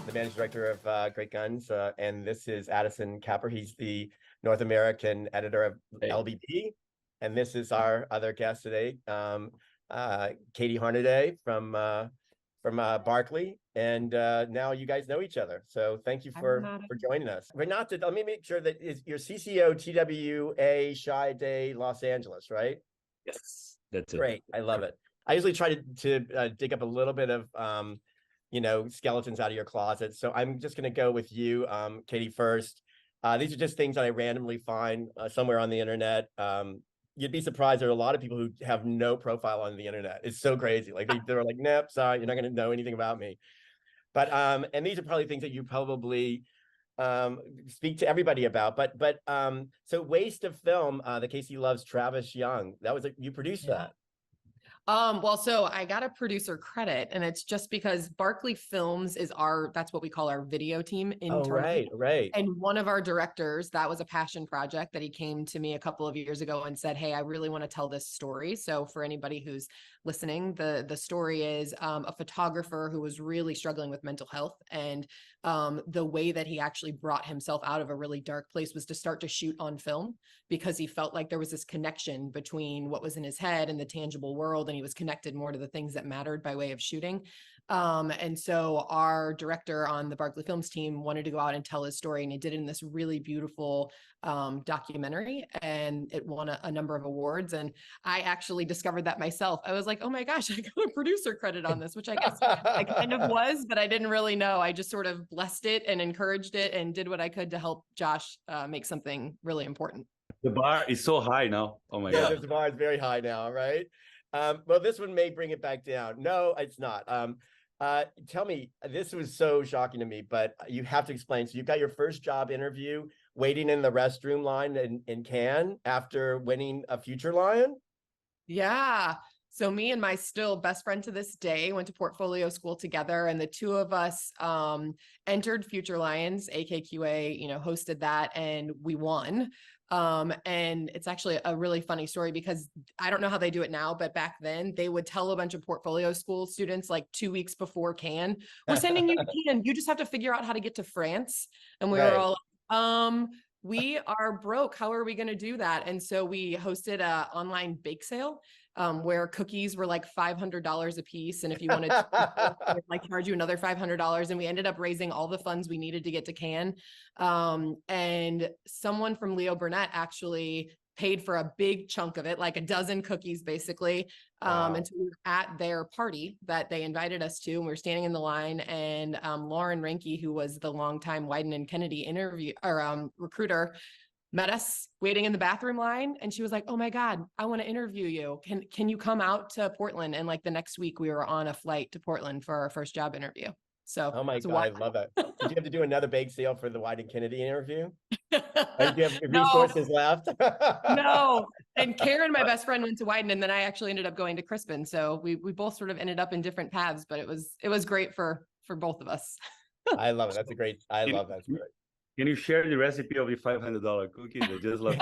the managing director of Great Guns, and this is Addison Capper. He's the North American editor of LBB, and this is our other guest today, Katy Hornaday from Barkley, and now you guys know each other. So thank you for joining us. Renato, let me make sure that your CCO TWA Shy Day Los Angeles, right? Yes, that's it. Great, I love it. I usually try to dig up a little bit of skeletons out of your closet. So I'm just going to go with you, Katy, first. These are just things that I randomly find somewhere on the internet. You'd be surprised there are a lot of people who have no profile on the internet. It's so crazy. Like they're like, nope, sorry, you're not going to know anything about me. But and these are probably things that you probably speak to everybody about. But so Waste of Film, the Casey Loves Travis Young. That was you produced that. Well, so I got a producer credit, and it's just because Barkley Films is that's what we call our video team internally. Oh, right. And one of our directors, that was a passion project that he came to me a couple of years ago and said, hey, I really want to tell this story. So for anybody who's listening, the story is a photographer who was really struggling with mental health. And the way that he actually brought himself out of a really dark place was to start to shoot on film, because he felt like there was this connection between what was in his head and the tangible world. And he was connected more to the things that mattered by way of shooting. And so our director on the Barkley Films team wanted to go out and tell his story. And he did it in this really beautiful documentary, and it won a number of awards. And I actually discovered that myself. I was like, oh my gosh, I got a producer credit on this, which I guess I kind of was, but I didn't really know. I just sort of blessed it and encouraged it and did what I could to help Josh make something really important. The bar is so high now. Oh my God. The bar is very high now, right? Well, this one may bring it back down. No, it's not. Tell me, this was so shocking to me, but you have to explain. So you got your first job interview waiting in the restroom line in Cannes after winning a Future Lion? Yeah. So me and my still best friend to this day went to portfolio school together, and the two of us entered Future Lions, AKQA, hosted that, and we won. And it's actually a really funny story, because I don't know how they do it now, but back then they would tell a bunch of portfolio school students like 2 weeks before Cannes, we're sending you to Cannes. You just have to figure out how to get to France. And we were all like, we are broke. How are we going to do that? And so we hosted an online bake sale where cookies were like $500 a piece. And if you wanted to like charge you another $500. And we ended up raising all the funds we needed to get to Cannes. And someone from Leo Burnett actually paid for a big chunk of it, like a dozen cookies, basically. Wow. And so we were at their party that they invited us to, and we were standing in the line, and Lauren Reinke, who was the longtime Wyden and Kennedy recruiter, met us waiting in the bathroom line. And she was like, oh my God, I want to interview you. Can you come out to Portland? And like the next week we were on a flight to Portland for our first job interview. So, oh my God, I love it. Did you have to do another bake sale for the Wyden Kennedy interview? Or do you have resources left? No. And Karen, my best friend, went to Wyden, and then I actually ended up going to Crispin. So we both sort of ended up in different paths, but it was great for both of us. I love it. I love that story. Can you share the recipe of the $500 cookies? I just love it.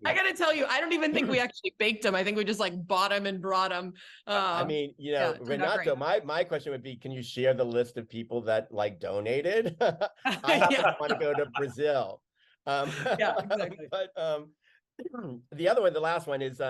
I got to tell you, I don't even think we actually baked them. I think we just like bought them and brought them. I mean, Renato, my question would be, can you share the list of people that like donated? I want to go to Brazil. Yeah, exactly. But the other one, the last one is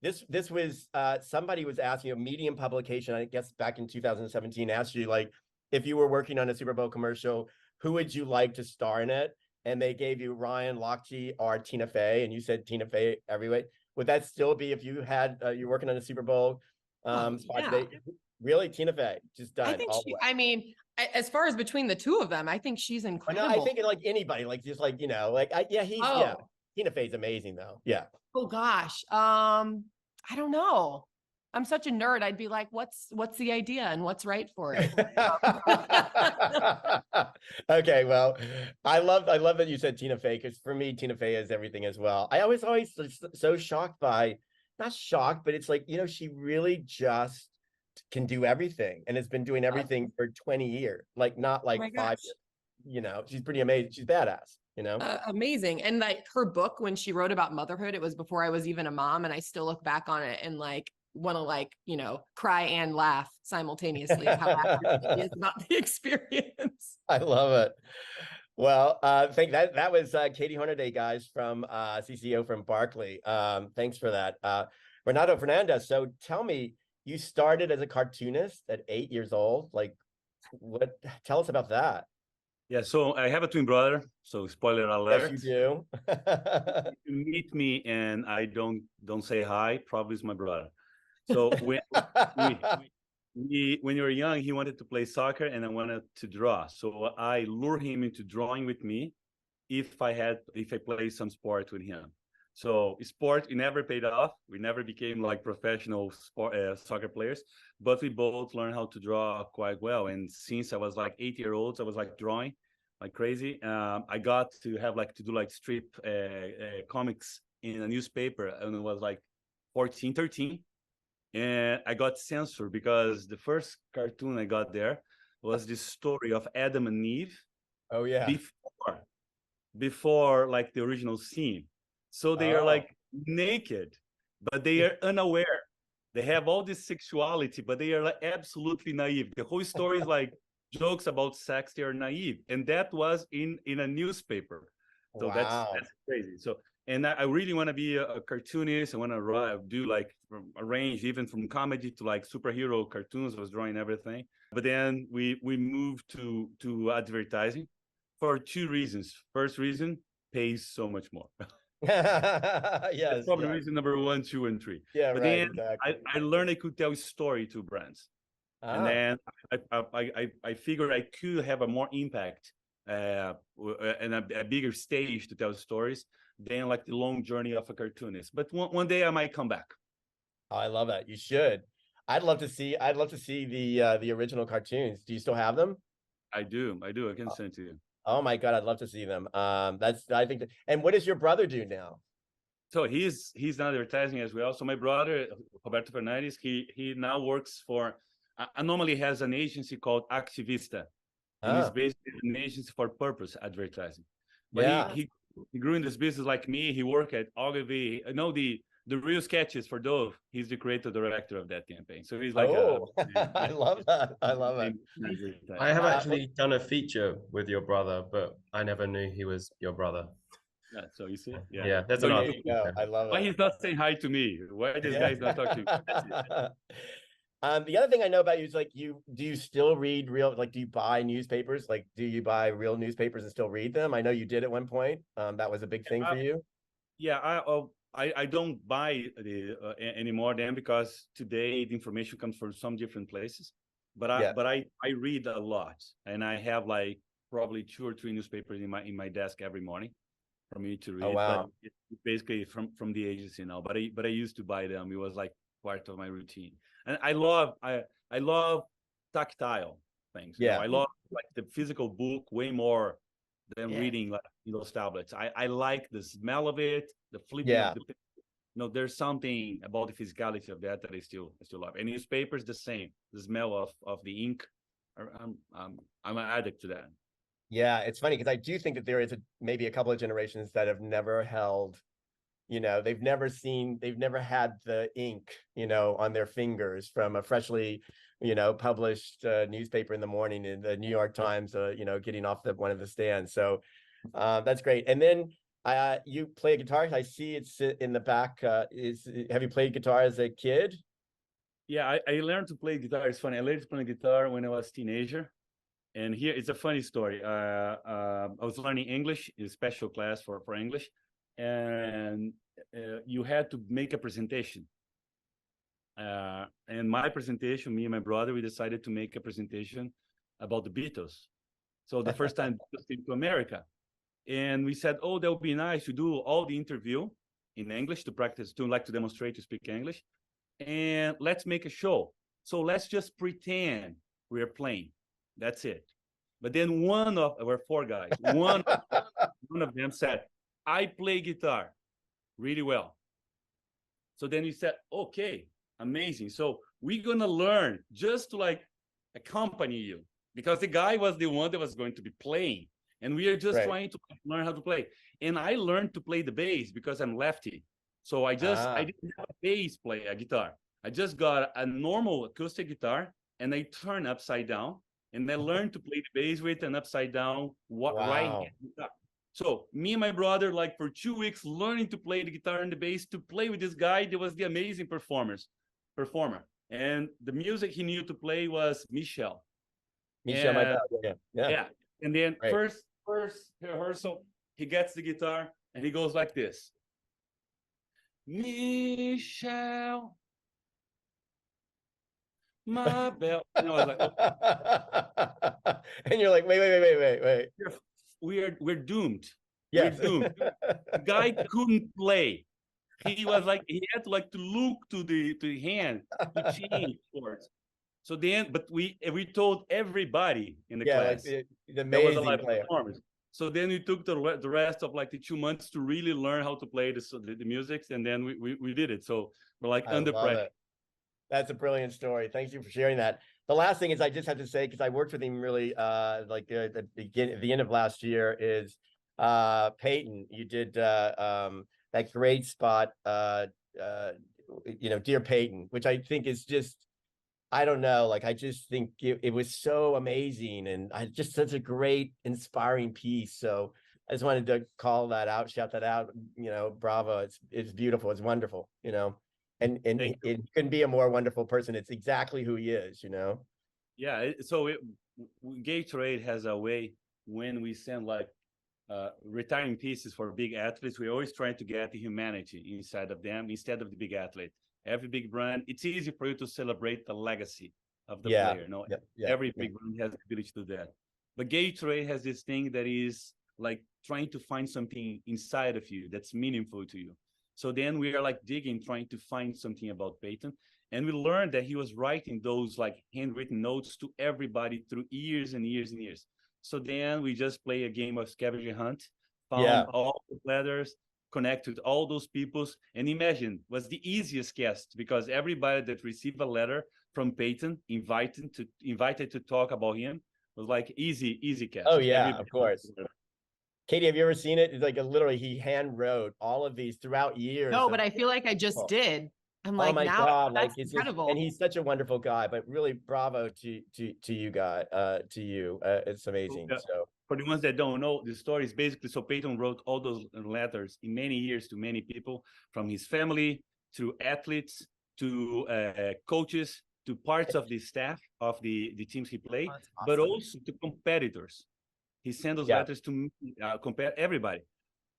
this was somebody was asking, a Medium publication, I guess back in 2017, asked you like, if you were working on a Super Bowl commercial, who would you like to star in it? And they gave you Ryan Lochte or Tina Fey, and you said Tina Fey every way. Would that still be if you had you're working on a Super Bowl spot today? Really, Tina Fey, just done. I mean, as far as between the two of them, I think she's incredible. No, I think like anybody, like just like Tina Fey's amazing though. Yeah. Oh gosh, I don't know. I'm such a nerd. I'd be like, what's the idea and what's right for it? Okay, well, I love that you said Tina Fey, because for me, Tina Fey is everything as well. I always so shocked by, not shocked, but it's like, she really just can do everything, and has been doing everything for 20 years, like not like 5 years. She's pretty amazing. She's badass. Amazing. And like her book, when she wrote about motherhood, it was before I was even a mom, and I still look back on it and like, want to like, you know, cry and laugh simultaneously of how happy he is about the experience. I love it. Well, that was Katy Hornaday, guys, from CCO from Barkley. Thanks for that. Renato Fernandez. So tell me, you started as a cartoonist at 8 years old. Like, tell us about that. Yeah, so I have a twin brother. So spoiler alert. Yes, you do. If you meet me and I don't say hi, probably it's my brother. So when when you were young, he wanted to play soccer and I wanted to draw. So I lured him into drawing with me if I played some sport with him. So sport, it never paid off. We never became like professional soccer players, but we both learned how to draw quite well. And since I was like 8 years old, I was like drawing like crazy. I got to have like to do like strip comics in a newspaper, and it was like 14, 13. And I got censored because the first cartoon I got there was this story of Adam and Eve. Oh yeah. Before like the original scene. So they are like naked, but they are unaware. They have all this sexuality, but they are like absolutely naive. The whole story is like jokes about sex. They are naive, and that was in a newspaper. So wow. that's crazy. So, and I really want to be a cartoonist. I want to do like arrange even from comedy to like superhero cartoons. I was drawing everything, but then we moved to advertising for 2 reasons. First reason, pays so much more. Yes, that's probably reason number 1, 2, and 3. Yeah, but right. then Exactly. I learned I could tell a story to brands, and then I figured I could have a more impact and a bigger stage to tell stories than like the long journey of a cartoonist. But one day I might come back. Oh, I love that. You should. I'd love to see the original cartoons. Do you still have them? I do. I can send to you. Oh my God, I'd love to see them. I think and what does your brother do now? So he's now advertising as well. So my brother, Roberto Fernandez, he now works for, normally has an agency called Activista. And it's basically an agency for purpose advertising. But he grew in this business like me. He worked at Ogilvy. I know the real sketches for Dove. He's the creative director of that campaign. So he's like, I love that. I love it. I have actually done a feature with your brother, but I never knew he was your brother. Yeah, so you see, yeah, that's another. I love it. Why he's not saying hi to me? Why this guy's not talking to me? The other thing I know about you is like do you still read do you buy newspapers? Like, do you buy real newspapers and still read them? I know you did at one point. That was a big thing for you. Yeah, I don't buy anymore then, because today the information comes from some different places. But I read a lot, and I have like probably 2 or 3 newspapers in my desk every morning for me to read. Oh wow! But it's basically from the agency now. But I used to buy them. It was like part of my routine. And I love tactile things. Yeah, I love like the physical book way more than reading like those tablets. I like the smell of it, the flipping of the, there's something about the physicality of that I still love. And newspapers the same. The smell of the ink. I'm an addict to that. Yeah, it's funny because I do think that there is maybe a couple of generations that have never held, they've never had the ink, on their fingers from a freshly, published newspaper in the morning in the New York Times, getting off one of the stands. So that's great. And then you play guitar. I see it's in the back. Have you played guitar as a kid? Yeah, I learned to play guitar. It's funny. I learned to play guitar when I was a teenager. And here it's a funny story. I was learning English, a special class for English, and you had to make a presentation. And my presentation, me and my brother, we decided to make a presentation about the Beatles. So the first time Beatles came to America, and we said, "Oh, that would be nice to do all the interview in English to practice, to demonstrate to speak English, and let's make a show. So let's just pretend we're playing." That's it. But then one of our 4 guys, one of them said, "I play guitar really well." So then we said, "Okay, amazing. So we're going to learn just to like accompany you," because the guy was the one that was going to be playing. And we are just trying to learn how to play. And I learned to play the bass because I'm lefty. So I didn't have a bass player, a guitar. I just got a normal acoustic guitar and I turn upside down and I learned to play the bass with an upside down right hand guitar. So me and my brother, like for 2 weeks, learning to play the guitar and the bass to play with this guy. That was the amazing performer. And the music he knew to play was Michel. Michel, my dad. Yeah. And then Right. first rehearsal, he gets the guitar and he goes like this. Michel, my bell. And I was like, oh. And you're like, wait. We're doomed. Yes. We're doomed. The guy couldn't play. He was like, he had to look to the hand to change chords. So then, but we told everybody in the class. Like the there was a amazing lot of player. performers. So then we took the rest of like the 2 months to really learn how to play the music, and then we did it. So we're like under pressure. That's a brilliant story. Thank you for sharing that. The last thing is I just have to say, because I worked with him really like at the end of last year, is Peyton, you did that great spot, Dear Peyton, which I think is just, I don't know, like I just think it was so amazing, and just such a great, inspiring piece. So I just wanted to call that out, shout that out. Bravo! It's beautiful, it's wonderful. And it couldn't be a more wonderful person. It's exactly who he is. Yeah. So Gatorade has a way when we send like retiring pieces for big athletes, we always try to get the humanity inside of them instead of the big athlete. Every big brand, it's easy for you to celebrate the legacy of the player. Every big brand has the ability to do that. But Gatorade has this thing that is like trying to find something inside of you that's meaningful to you. So then we are like digging, trying to find something about Peyton. And we learned that he was writing those like handwritten notes to everybody through years and years and years. So then we just play a game of scavenger hunt, found all the letters, connected all those peoples, and imagine was the easiest guest because everybody that received a letter from Peyton invited to talk about him was like easy guest. Oh yeah, everybody, of course. Katy, have you ever seen it? It's like literally he hand wrote all of these throughout years. No, but I feel like I just did. I'm like, oh my now God, that's like it's incredible. Just, and he's such a wonderful guy, but really bravo to you guys, to you. It's amazing. So for the ones that don't know, the story is basically, so Peyton wrote all those letters in many years to many people, from his family to athletes to coaches to parts of the staff of the teams he played, awesome. But also to competitors. He sent those letters to compare everybody.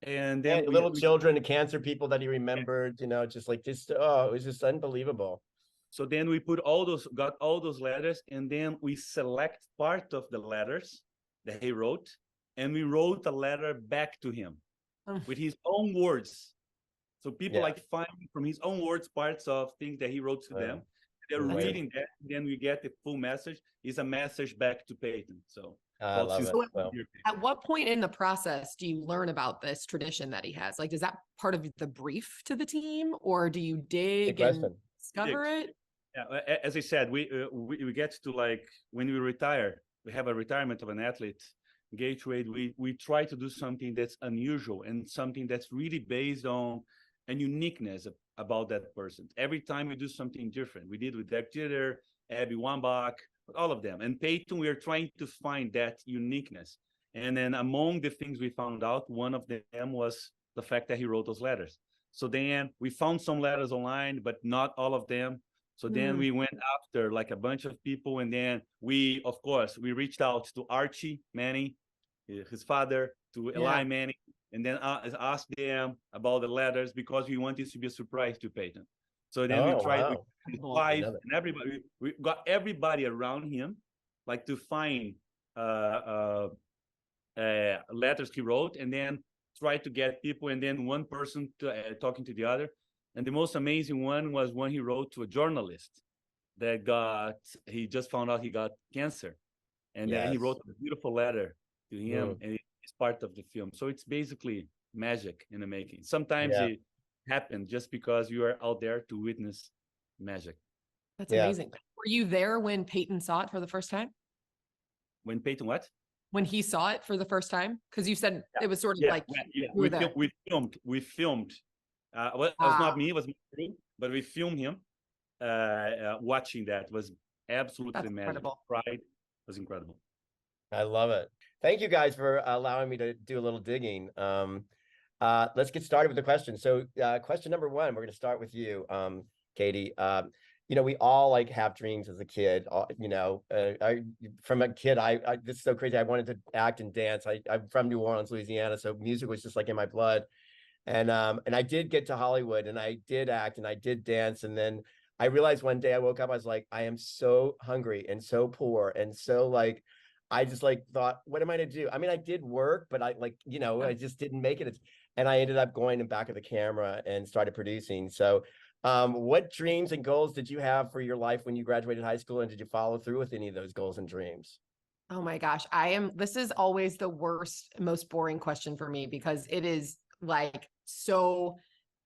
And then little children, cancer people that he remembered, just like this. Oh, it was just unbelievable. So then we got all those letters, and then we select part of the letters that he wrote, and we wrote a letter back to him with his own words. So people like find from his own words parts of things that he wrote to them. They're reading that, and then we get the full message. It's a message back to Peyton. So I love it. So at what point in the process do you learn about this tradition that he has? Like, is that part of the brief to the team, or do you dig and discover it? Yeah, as I said, we get to like when we retire, we have a retirement of an athlete. Gatorade, we try to do something that's unusual and something that's really based on a uniqueness about that person. Every time we do something different. We did with Derek Jeter, Abby Wambach, all of them. And Peyton, we are trying to find that uniqueness. And then among the things we found out, one of them was the fact that he wrote those letters. So then we found some letters online, but not all of them. So then we went after like a bunch of people. And then we reached out to Archie Manning, his father, to Eli Manning, and then asked them about the letters because we wanted it to be a surprise to Peyton. So then we tried with his wife and everybody. We got everybody around him, like to find letters he wrote, and then try to get people, and then one person talking to the other. And the most amazing one was one he wrote to a journalist that he just found out he got cancer, and then he wrote a beautiful letter to him, and it's part of the film. So it's basically magic in the making. Sometimes it happens just because you are out there to witness magic. That's amazing. Were you there when Peyton saw it for the first time? When Peyton what? When he saw it for the first time? Because you said it was sort of like we filmed. Well, it was not me, it was my crew, but we filmed him. watching that was absolutely That's magic. incredible. Pride was incredible. I love it. Thank you guys for allowing me to do a little digging. Let's get started with the question. So question number one, we're going to start with you, Katy. We all like have dreams as a kid. From a kid, this is so crazy. I wanted to act and dance. I'm from New Orleans, Louisiana, so music was just like in my blood. And I did get to Hollywood, and I did act and I did dance. And then I realized one day I woke up, I was like, I am so hungry and so poor and so like, I just like thought, what am I to do? I mean, I did work, but I just didn't make it. And I ended up going in back of the camera and started producing. So what dreams and goals did you have for your life when you graduated high school? And did you follow through with any of those goals and dreams? Oh my gosh. This is always the worst, most boring question for me because it is like so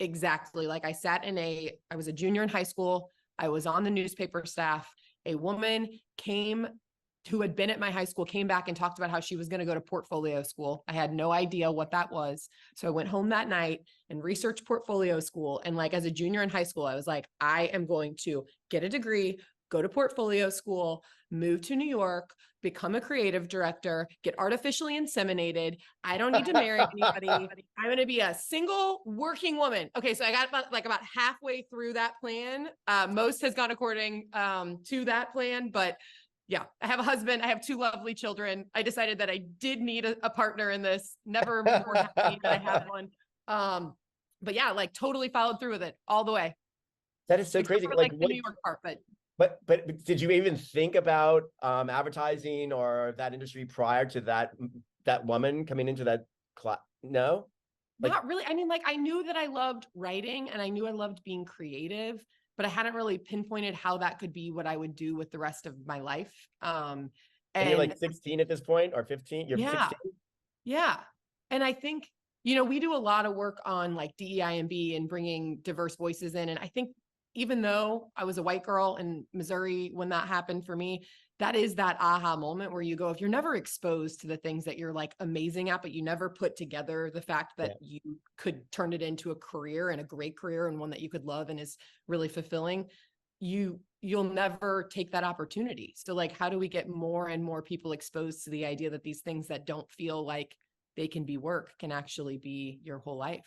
exactly like I was a junior in high school. I was on the newspaper staff. A woman who had been at my high school came back and talked about how she was going to go to portfolio school. I had no idea what that was. So I went home that night and researched portfolio school. And like as a junior in high school, I was like, I am going to get a degree, go to portfolio school, move to New York, become a creative director, get artificially inseminated. I don't need to marry anybody. I'm going to be a single working woman. Okay. So I got about halfway through that plan. Most has gone according to that plan, but yeah, I have a husband. I have 2 lovely children. I decided that I did need a partner in this. Never before happy that I have one. But yeah, like totally followed through with it all the way. That is so Except crazy. for, Like the what, New York part, but did you even think about advertising or that industry prior to that woman coming into that class? No? not really. I mean, like I knew that I loved writing and I knew I loved being creative, but I hadn't really pinpointed how that could be what I would do with the rest of my life. And you're like 16 at this point or 15? You're yeah, 16? yeah. And I think, we do a lot of work on like DEI&B and bringing diverse voices in. And I think even though I was a white girl in Missouri when that happened for me, that is that aha moment where you go, if you're never exposed to the things that you're like amazing at, but you never put together the fact that you could turn it into a career and a great career and one that you could love and is really fulfilling, you'll never take that opportunity. So like, how do we get more and more people exposed to the idea that these things that don't feel like they can be work can actually be your whole life?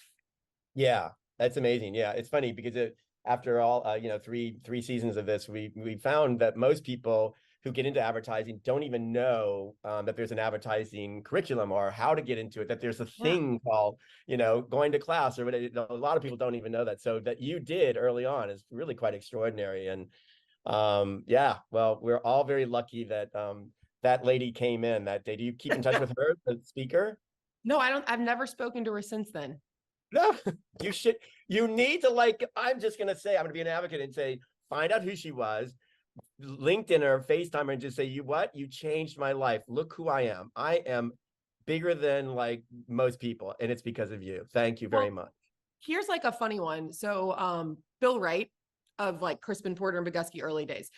Yeah, that's amazing. Yeah, it's funny because after all, three seasons of this, we found that most people who get into advertising don't even know that there's an advertising curriculum or how to get into it, that there's a thing called, going to class or whatever. A lot of people don't even know that. So that you did early on is really quite extraordinary. And well, we're all very lucky that that lady came in that day. Do you keep in touch with her, the speaker? No, I don't. I've never spoken to her since then. No, you should. You need to I'm just going to say, I'm going to be an advocate and say, find out who she was, LinkedIn her, FaceTime her, and just say, you changed my life. Look who I am. I am bigger than like most people. And it's because of you. Thank you very much. Here's like a funny one. So Bill Wright of like Crispin Porter and Bogusky early days.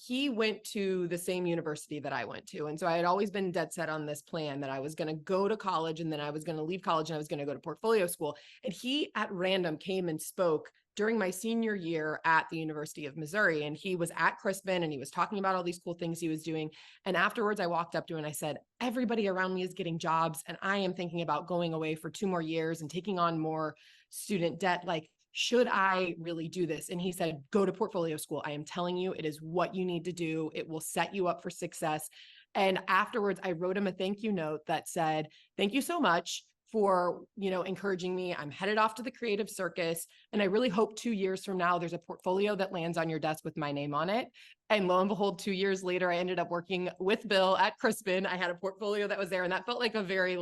He went to the same university that I went to. And so I had always been dead set on this plan that I was going to go to college and then I was going to leave college and I was going to go to portfolio school. And he at random came and spoke during my senior year at the University of Missouri. And he was at Crispin and he was talking about all these cool things he was doing. And afterwards I walked up to him and I said, everybody around me is getting jobs and I am thinking about going away for 2 more years and taking on more student debt. Like, should I really do this? And he said, go to portfolio school. I am telling you, it is what you need to do. It will set you up for success. And afterwards, I wrote him a thank you note that said, thank you so much for, encouraging me. I'm headed off to the creative circus. And I really hope 2 years from now, there's a portfolio that lands on your desk with my name on it. And lo and behold, 2 years later, I ended up working with Bill at Crispin. I had a portfolio that was there. And that felt like a very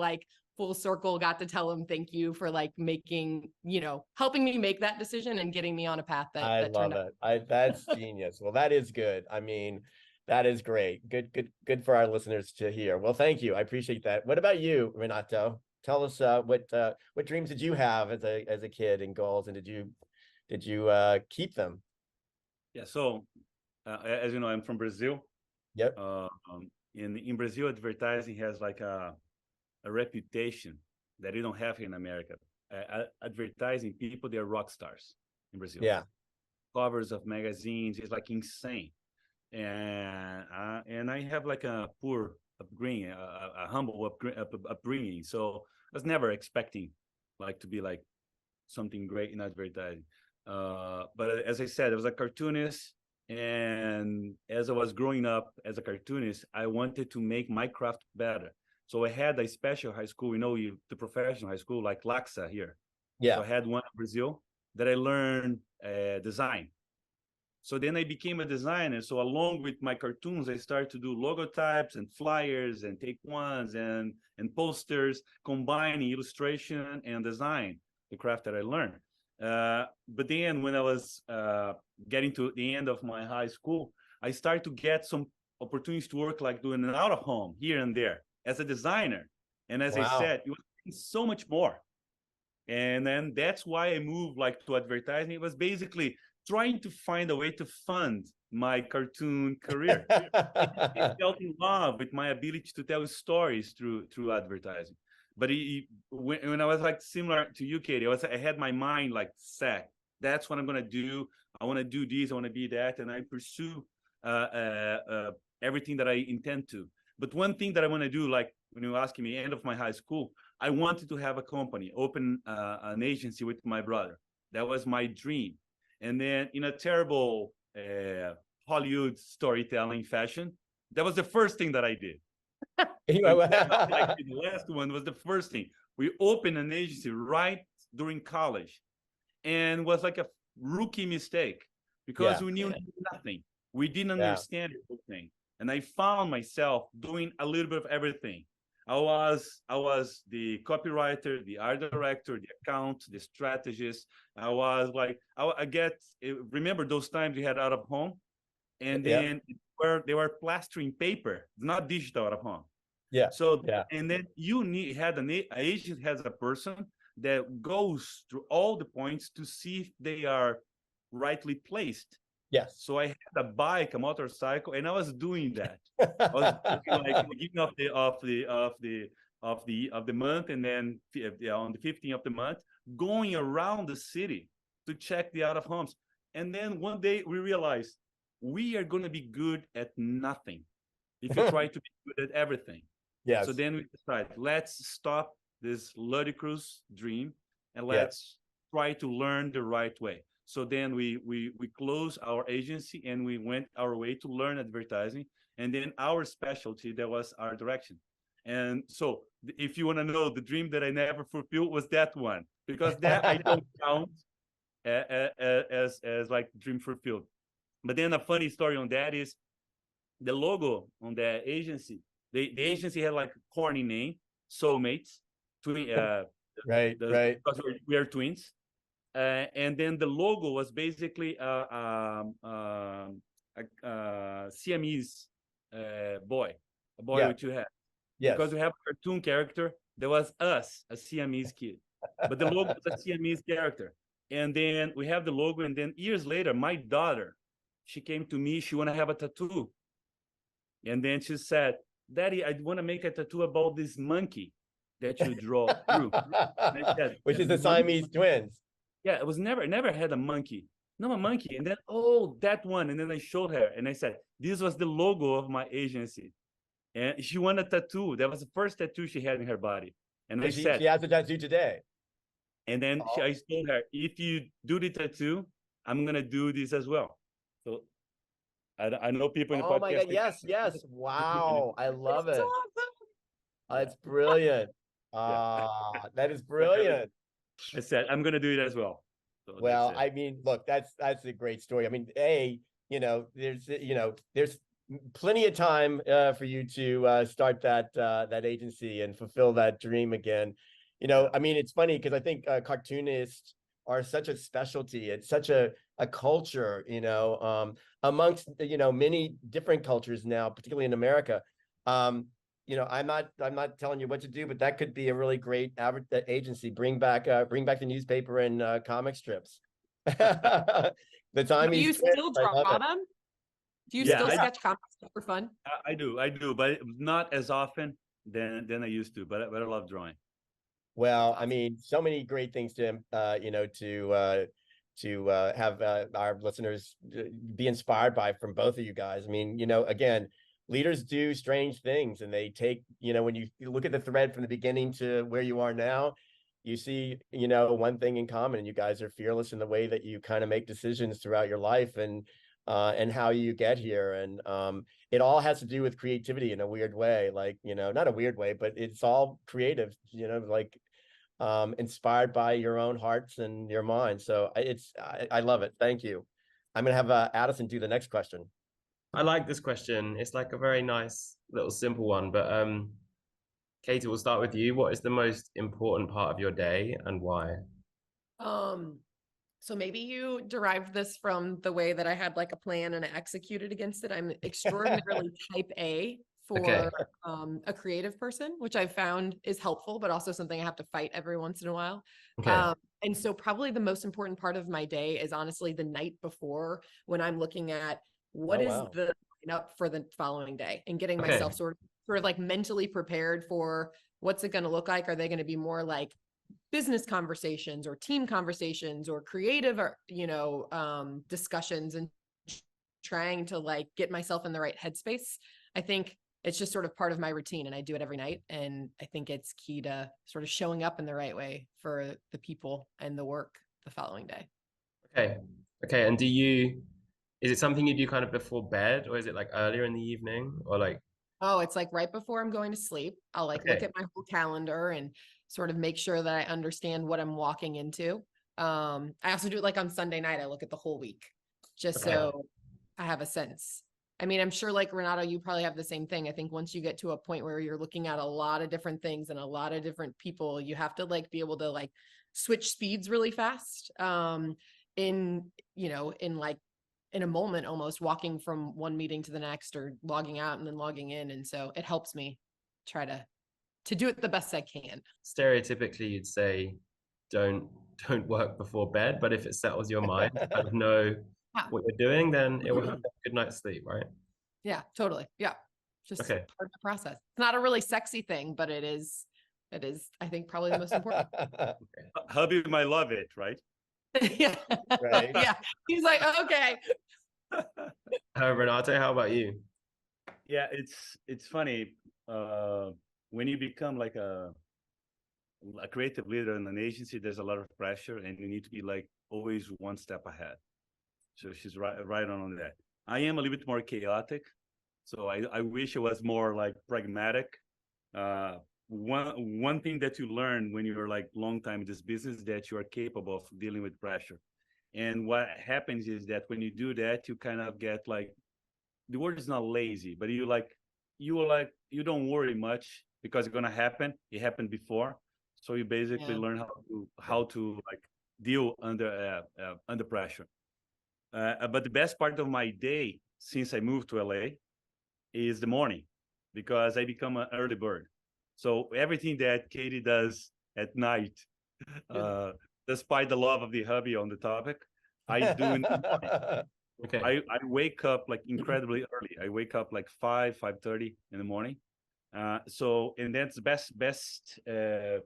full circle, got to tell him thank you for making, helping me make that decision and getting me on a path that love turned it. That's genius. Well, that is good. I mean, that is great. Good for our listeners to hear. Well, thank you. I appreciate that. What about you, Renato? Tell us what dreams did you have as a kid and goals, and did you keep them? Yeah. So, as you know, I'm from Brazil. Yep. In Brazil, advertising has a reputation that you don't have here in America. Advertising people, they're rock stars in Brazil. Yeah. covers of magazines. It's like insane. And I have like a poor upbringing, a humble upbringing. So I was never expecting like to be like something great in advertising. But as I said, I was a cartoonist, and as I was growing up as a cartoonist, I wanted to make my craft better. So I had a special high school, the professional high school like Laxa here. Yeah. So I had one in Brazil that I learned design. So then I became a designer. So along with my cartoons, I started to do logotypes and flyers and take ones and posters, combining illustration and design, the craft that I learned. But then when I was getting to the end of my high school, I started to get some opportunities to work like doing an out of home here and there as a designer. And as I said, it was so much more. And then that's why I moved like to advertising. It was basically trying to find a way to fund my cartoon career. I felt in love with my ability to tell stories through advertising. But when I was like similar to you, Katy, I had my mind like set. That's what I'm gonna do. I want to do this. I want to be that, and I pursue everything that I intend to. But one thing that I want to do, like when you were asking me, end of my high school, I wanted to have a company, open an agency with my brother. That was my dream. And then in a terrible Hollywood storytelling fashion, that was the first thing that I did. Like the last one was the first thing. We opened an agency right during college, and was like a rookie mistake because we knew nothing. We didn't understand the whole thing. And I found myself doing a little bit of everything. I was the copywriter, the art director, the account, the strategist. I was like, remember those times we had out of home, and then they were plastering paper, not digital out of home. Yeah. So and then you had an agent has a person that goes through all the points to see if they are rightly placed. Yes. So I had a bike, a motorcycle, and I was doing that. I was like beginning of the month, and then on the 15th of the month, going around the city to check the out of homes. And then one day we realized we are going to be good at nothing if you try to be good at everything. Yes. So then we decided, let's stop this ludicrous dream and let's try to learn the right way. So then we closed our agency and we went our way to learn advertising. And then our specialty, that was our direction. And so if you want to know the dream that I never fulfilled, was that one, because that I don't count as like dream fulfilled. But then a funny story on that is the logo on the agency. The agency had like a corny name, Soulmates. Right. Because we are twins. And then the logo was basically Siamese boy, a boy with two heads. Yes. Because we have a cartoon character, there was us, a Siamese kid. But the logo was a Siamese character. And then we have the logo, and then years later, my daughter, she came to me, she wanted to have a tattoo. And then she said, Daddy, I want to make a tattoo about this monkey that you draw through. Said, which is the Siamese twins. Yeah, it was never had a monkey. No, a monkey. And then, oh, that one. And then I showed her and I said, this was the logo of my agency. And she wanted a tattoo. That was the first tattoo she had in her body. And I said, she has a tattoo today. And then I told her, if you do the tattoo, I'm going to do this as well. So I know people in the podcast. Oh my God, yes. Wow, I love it. It's brilliant. That is brilliant. I said, I'm going to do it as well. So well, I mean, look, that's a great story. I mean, there's plenty of time for you to start that agency and fulfill that dream again. I mean, it's funny because I think cartoonists are such a specialty. It's such a culture, amongst, many different cultures now, particularly in America. I'm not telling you what to do, but that could be a really great agency. Bring back the newspaper and comic strips. The time do you still draw them? Do you still sketch comics for fun? I do, but not as often than I used to. But I love drawing. Well, I mean, so many great things to have our listeners be inspired by from both of you guys. I mean, you know, again, leaders do strange things, and they take, you know, when you look at the thread from the beginning to where you are now, you see, you know, one thing in common, and you guys are fearless in the way that you kind of make decisions throughout your life, and how you get here. And it all has to do with creativity in a weird way, like, you know, not a weird way, but it's all creative, you know, like inspired by your own hearts and your mind. So I love it. Thank you. I'm gonna have Addison do the next question. I like this question. It's like a very nice little simple one, but Katie, we'll start with you. What is the most important part of your day and why? So maybe you derived this from the way that I had like a plan and I executed against it. I'm extraordinarily type A for a creative person, which I've found is helpful, but also something I have to fight every once in a while. Okay. And so probably the most important part of my day is honestly the night before, when I'm looking at what is the lineup for the following day, and getting myself sort of like mentally prepared for what's it going to look like. Are they going to be more like business conversations or team conversations or creative, or, you know, discussions, and trying to like get myself in the right headspace. I think it's just sort of part of my routine, and I do it every night. And I think it's key to sort of showing up in the right way for the people and the work the following day. Okay. And is it something you do kind of before bed, or is it like earlier in the evening, or like? Oh, it's like right before I'm going to sleep. I'll like look at my whole calendar and sort of make sure that I understand what I'm walking into. I also do it like on Sunday night. I look at the whole week just so I have a sense. I mean, I'm sure like Renato, you probably have the same thing. I think once you get to a point where you're looking at a lot of different things and a lot of different people, you have to like be able to like switch speeds really fast. In a moment, almost walking from one meeting to the next, or logging out and then logging in. And so it helps me try to do it the best I can. Stereotypically, you'd say don't work before bed, but if it settles your mind, kind of know what you're doing, then it will have a good night's sleep, right? Yeah, totally. Yeah. Just part of the process. It's not a really sexy thing, but it is, I think, probably the most important. Hubby might love it, right? Yeah. Right. Yeah. He's like, okay. Renato, how about you? Yeah, it's funny. When you become like a creative leader in an agency, there's a lot of pressure, and you need to be like always one step ahead. So she's right on that. I am a little bit more chaotic, so I wish I was more like pragmatic. One thing that you learn when you're like long time in this business is that you are capable of dealing with pressure. And what happens is that when you do that, you kind of get like, the word is not lazy, but you don't worry much because it's gonna happen. It happened before, so you basically learn how to like deal under pressure. But the best part of my day since I moved to LA is the morning, because I become an early bird. So everything that Katy does at night, despite the love of the hubby on the topic, I do in the morning. I wake up like incredibly early. I wake up like 5:30 in the morning. And that's the best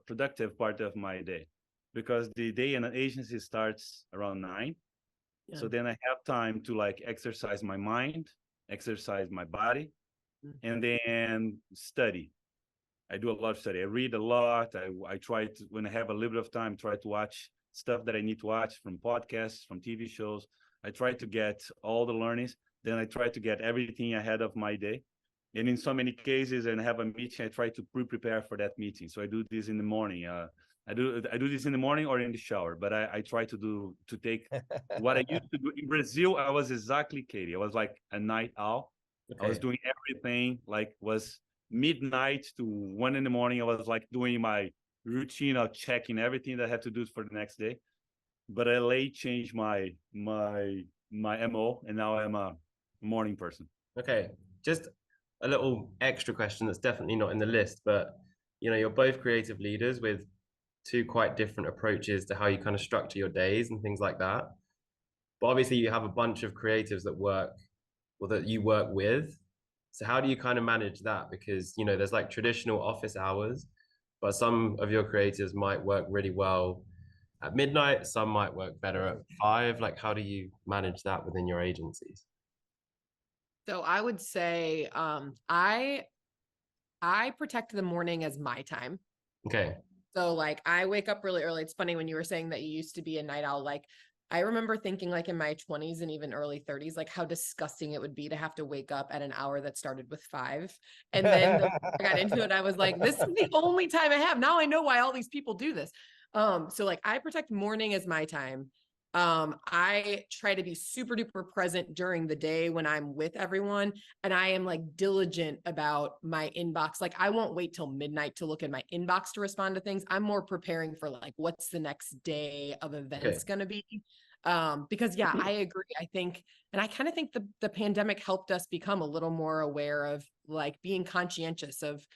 productive part of my day, because the day in an agency starts around 9. Yeah. So then I have time to like exercise my mind, exercise my body, and then study. I do a lot of study. I read a lot. I try to, when I have a little bit of time, try to watch stuff that I need to watch, from podcasts, from TV shows. I try to get all the learnings. Then I try to get everything ahead of my day. And in so many cases, and I have a meeting, I try to prepare for that meeting. So I do this in the morning. I do this in the morning or in the shower, but I try to take what I used to do in Brazil. I was exactly Katy. I was like a night owl. I was doing everything, like was midnight to 1 a.m. I was like doing my routine of checking everything that I had to do for the next day. But LA changed my MO, and now I'm a morning person. Okay, just a little extra question that's definitely not in the list, but you know, you're both creative leaders with two quite different approaches to how you kind of structure your days and things like that. But obviously you have a bunch of creatives that work, or that you work with. So how do you kind of manage that? Because, you know, there's like traditional office hours, but some of your creatives might work really well at midnight. Some might work better at 5. Like, how do you manage that within your agencies? So I would say I protect the morning as my time. Okay. So like I wake up really early. It's funny when you were saying that you used to be a night owl. Like I remember thinking like in my 20s and even early 30s, like how disgusting it would be to have to wake up at an hour that started with 5. And then I got into it. I was like, this is the only time I have. Now I know why all these people do this. So like I protect morning as my time. I try to be super duper present during the day when I'm with everyone. And I am like diligent about my inbox. Like I won't wait till midnight to look at my inbox to respond to things. I'm more preparing for like, what's the next day of events going to be? Because yeah, I agree. I think, and I kind of think the pandemic helped us become a little more aware of like being conscientious of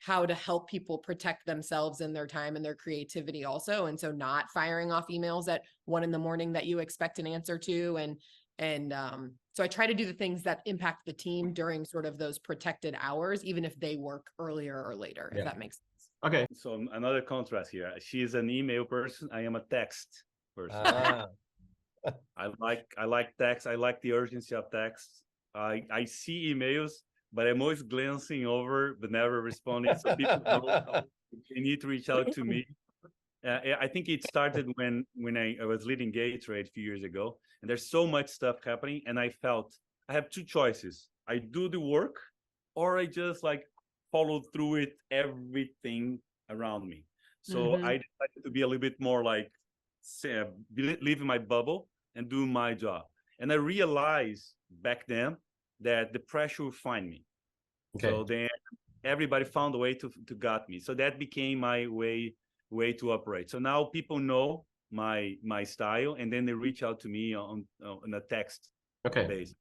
how to help people protect themselves and their time and their creativity also. And so not firing off emails at 1 a.m. that you expect an answer to. So I try to do the things that impact the team during sort of those protected hours, even if they work earlier or later, if that makes sense. Okay. So another contrast here. She is an email person. I am a text person. I like text. I like the urgency of text. I see emails, but I'm always glancing over, but never responding. So people know they need to reach out to me. I think it started when I was leading Gatorade a few years ago, and there's so much stuff happening, and I felt I have 2 choices. I do the work, or I just like follow through with everything around me. So I decided to be a little bit more like live in my bubble and do my job. And I realized back then that the pressure would find me. Okay. So then everybody found a way to got me. So that became my way to operate. So now people know my style, and then they reach out to me on a text base.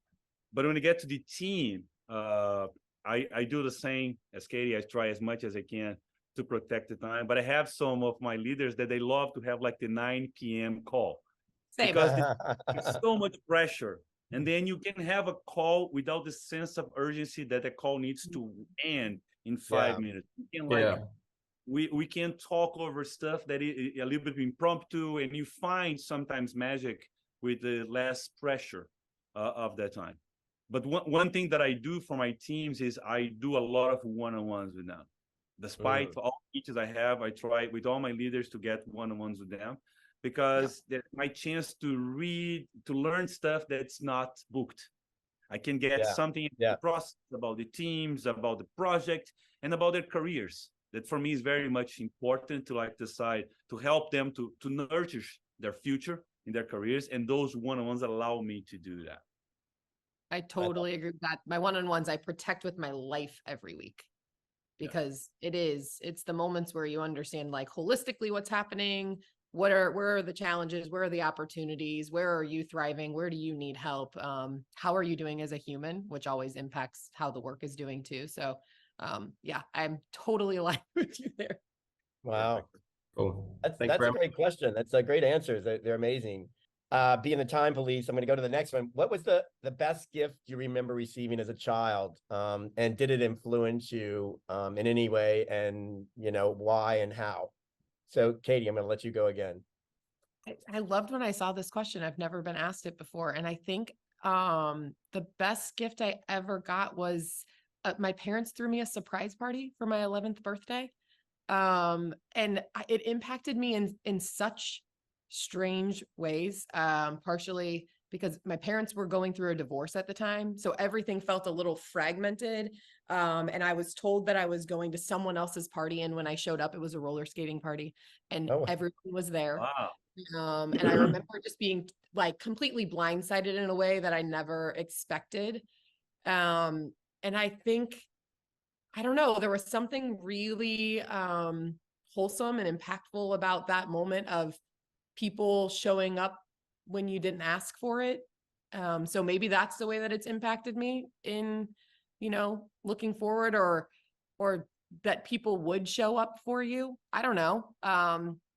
But when I get to the team, I do the same as Katy. I try as much as I can to protect the time. But I have some of my leaders that they love to have like the 9 p.m. call. Same. Because it's so much pressure. And then you can have a call without the sense of urgency that the call needs to end in 5 minutes. You can we can talk over stuff that is a little bit impromptu, and you find sometimes magic with the less pressure of that time. But one thing that I do for my teams is I do a lot of one-on-ones with them. Despite all features I have, I try with all my leaders to get one-on-ones with them, because that's my chance to learn stuff that's not booked. I can get something in the process about the teams, about the project, and about their careers. That for me is very much important to like decide to help them to nurture their future in their careers. And those one-on-ones allow me to do that. I totally agree with that. My one-on-ones I protect with my life every week, because it's the moments where you understand like holistically what's happening. Where are the challenges? Where are the opportunities? Where are you thriving? Where do you need help? How are you doing as a human, which always impacts how the work is doing too. So I'm totally aligned with you there. Wow. Cool. That's a great question. That's a great answers. They're amazing. Being the time police, I'm going to go to the next one. What was the best gift you remember receiving as a child? And did it influence you in any way? And, why and how? So, Katy, I'm going to let you go again. I loved when I saw this question. I've never been asked it before. And I think the best gift I ever got was my parents threw me a surprise party for my 11th birthday. And it impacted me in such strange ways, partially because my parents were going through a divorce at the time. So everything felt a little fragmented. And I was told that I was going to someone else's party. And when I showed up, it was a roller skating party, and everyone was there. Wow. And I remember just being like completely blindsided in a way that I never expected. And I think, I don't know, there was something really wholesome and impactful about that moment of people showing up when you didn't ask for it. So maybe that's the way that it's impacted me in, looking forward, or that people would show up for you. I don't know.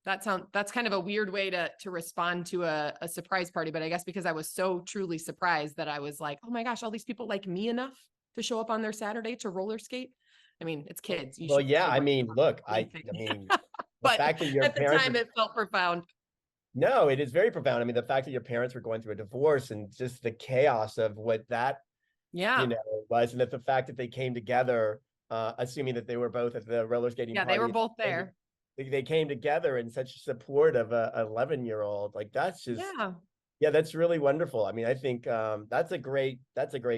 That's kind of a weird way to respond to a surprise party, but I guess because I was so truly surprised that I was like, oh my gosh, all these people like me enough to show up on their Saturday to roller skate. I mean, it's kids. Well, yeah, I mean, look, the but fact that your at the parents time it felt profound. No, it is very profound. I mean, the fact that your parents were going through a divorce and just the chaos of what that, Yeah. was, and that the fact that they came together, assuming that they were both at the roller skating Yeah, party. they were both there. They came together in such support of a 11-year-old. Like that's just, Yeah. yeah, that's really wonderful. I mean, I think that's a great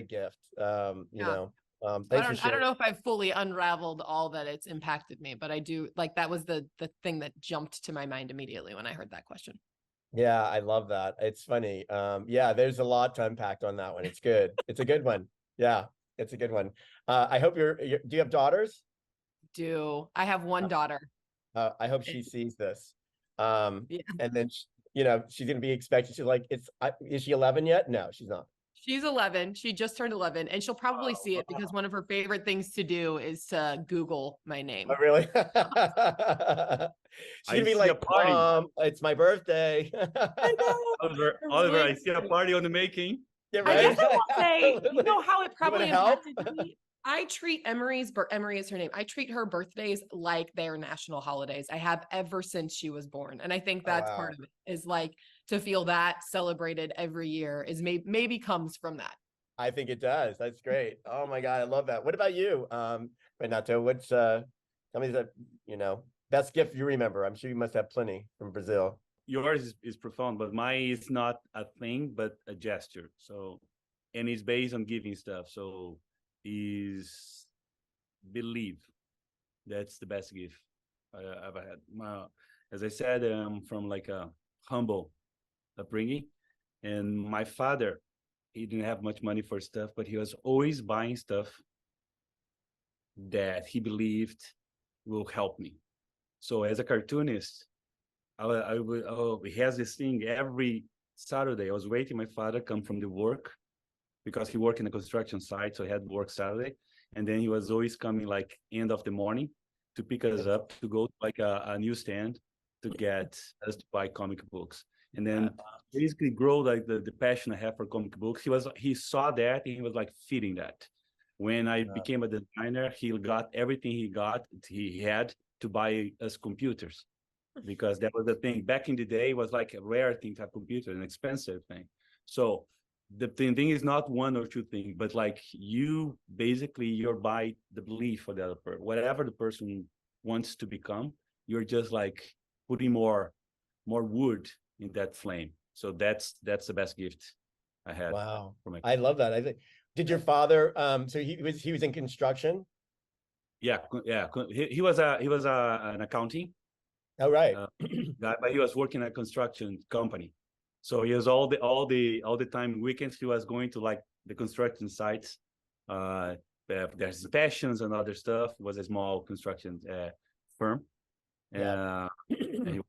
gift. Yeah. Thanks for I don't sharing. know if I've fully unraveled all that it's impacted me, but I do like that was the thing that jumped to my mind immediately when I heard that question. Yeah, I love that. It's funny. Yeah, there's a lot to unpack on that one. It's good. It's a good one. Yeah, it's a good one. I hope do you have daughters? I have one daughter. I hope she sees this. Yeah. And then, she's going to be expected. She's like, is she 11 yet? No, she's not. She's 11. She just turned 11, and she'll probably see it because one of her favorite things to do is to Google my name. Oh, really? She's I gonna be see like, a party. Mom, it's my birthday. I know. Oliver, really I see a party on the making. Yeah, I right. guess I will say, you know how it probably help? impacted me? I treat Emery is her name. I treat her birthdays like they're national holidays. I have ever since she was born. And I think that's wow. part of it is like to feel that celebrated every year is maybe comes from that. I think it does. That's great. Oh my God, I love that. What about you? Renato, what's tell me that, best gift you remember? I'm sure you must have plenty from Brazil. Yours is profound, but mine is not a thing, but a gesture. So, and it's based on giving stuff. So, is believe. That's the best gift I ever had. As I said, I'm from like a humble upbringing, and my father, he didn't have much money for stuff, but he was always buying stuff that he believed will help me. So as a cartoonist, he has this thing every Saturday. I was waiting my father come from the work because he worked in a construction site, so he had work Saturday. And then he was always coming like end of the morning to pick us up to go to like a newsstand to get us to buy comic books. And then basically grow like the passion I have for comic books. He saw that and he was like feeding that. When I became a designer, he got everything he had to buy us computers, because that was the thing. Back in the day, it was like a rare thing to have a computer, an expensive thing. So the thing is not one or two things, but like you're by the belief for the other person. Whatever the person wants to become, you're just like putting more wood in that flame. So that's the best gift I had. Wow. I love that. I think, did your father, so he was in construction? Yeah. He was an accounting Oh, right. guy, but he was working at a construction company. So he was all the time weekends he was going to like the construction sites. There's passions and other stuff. It was a small construction firm. Yeah. And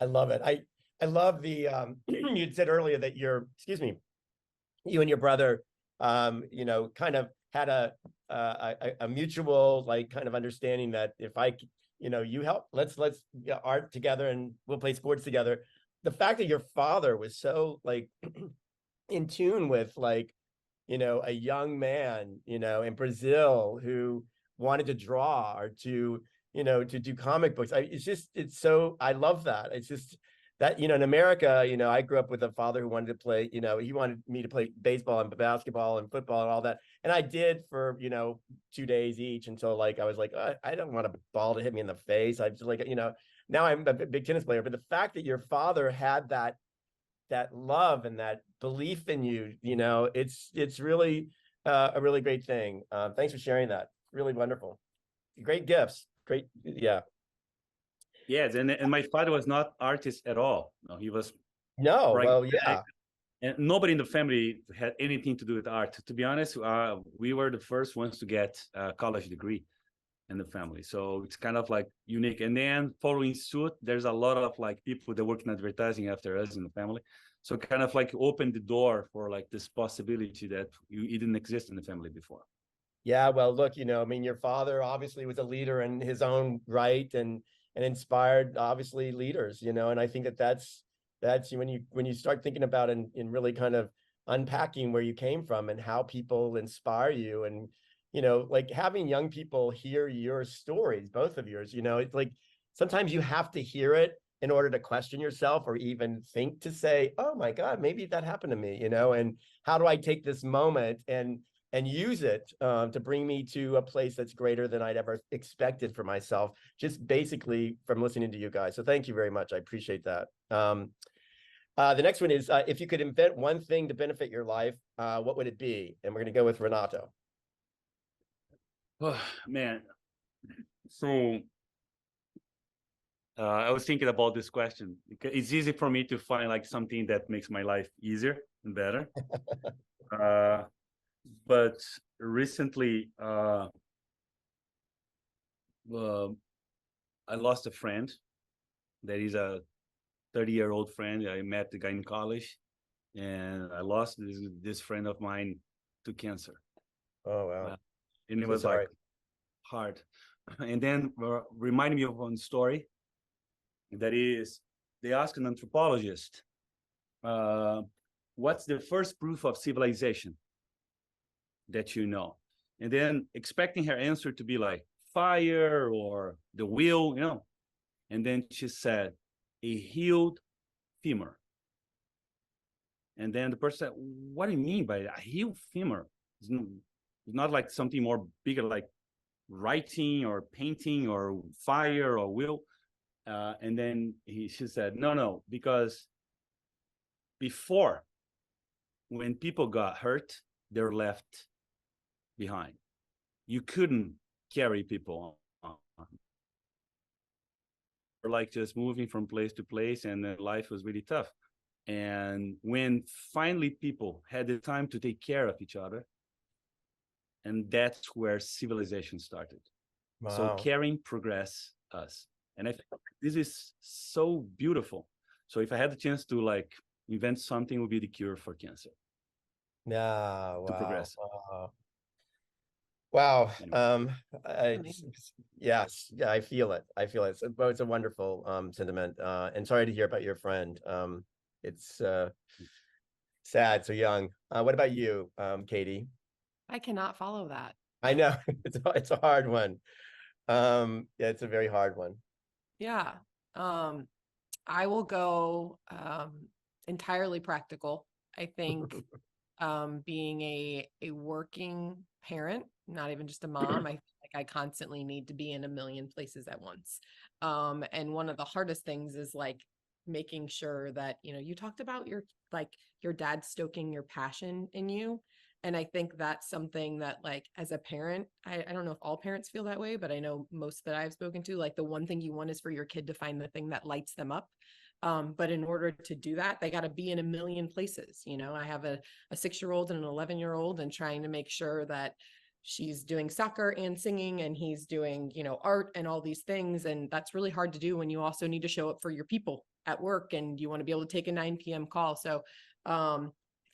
I love it. I love the you'd said earlier that you and your brother kind of had a mutual like kind of understanding that if you help, let's art together and we'll play sports together. The fact that your father was so like in tune with like a young man in Brazil who wanted to draw or to do comic books. It's so, I love that. It's just that, in America, I grew up with a father who wanted to play, he wanted me to play baseball and basketball and football and all that. And I did for, 2 days each until like, I was like, oh, I don't want a ball to hit me in the face. I just like, now I'm a big tennis player, but the fact that your father had that love and that belief in you, it's really a really great thing. Thanks for sharing that. Really wonderful. Great gifts. Great. Yeah. yes, and my father was not artist at all. No, he was No. Well, yeah. And nobody in the family had anything to do with art. To be honest, we were the first ones to get a college degree in the family. So it's kind of like unique. And then following suit, there's a lot of like people that work in advertising after us in the family. So kind of like opened the door for like this possibility that it didn't exist in the family before. Yeah. Well, look, I mean, your father obviously was a leader in his own right and inspired obviously leaders, and I think that's when you start thinking about in really kind of unpacking where you came from and how people inspire you and, like having young people hear your stories, both of yours, it's like sometimes you have to hear it in order to question yourself or even think to say, oh my God, maybe that happened to me, you know, and how do I take this moment and use it to bring me to a place that's greater than I'd ever expected for myself, just basically from listening to you guys. So thank you very much. I appreciate that. The next one is, if you could invent one thing to benefit your life, what would it be? And we're going to go with Renato. Oh, man. So I was thinking about this question. It's easy for me to find like something that makes my life easier and better. But recently, I lost a friend. That is a 30-year-old friend. I met the guy in college, and I lost this friend of mine to cancer. Oh, wow. And it So was sorry. like hard. And then reminded me of one story. That is, they asked an anthropologist, what's the first proof of civilization that you know? And then expecting her answer to be like fire or the wheel, you know. And then she said, a healed femur. And then the person said, what do you mean by that? A healed femur? It's not like something more bigger, like writing or painting or fire or wheel. And then she said, no, because before, when people got hurt, they're left behind. You couldn't carry people on. Like just moving from place to place, and life was really tough. And when finally people had the time to take care of each other, and that's where civilization started. Wow. So caring progress us. And I think this is so beautiful. So if I had the chance to like invent something, it would be the cure for cancer. Yeah, wow. To progress. Wow. Anyway. Yes, yeah, I feel it. It's a wonderful sentiment. And sorry to hear about your friend. It's sad, so young. What about you, Katy? I cannot follow that. I know it's a hard one. Yeah, it's a very hard one. Yeah. I will go entirely practical. I think being a working parent, not even just a mom, I feel like I constantly need to be in a million places at once. And one of the hardest things is like making sure that, you know, you talked about your dad stoking your passion in you. And I think that's something that, like, as a parent, I don't know if all parents feel that way, but I know most that I've spoken to, like, the one thing you want is for your kid to find the thing that lights them up. But in order to do that, they got to be in a million places. You know, I have a 6-year-old and an 11-year-old, and trying to make sure that she's doing soccer and singing, and he's doing, you know, art and all these things. And that's really hard to do when you also need to show up for your people at work, and you want to be able to take a 9 p.m. call. So,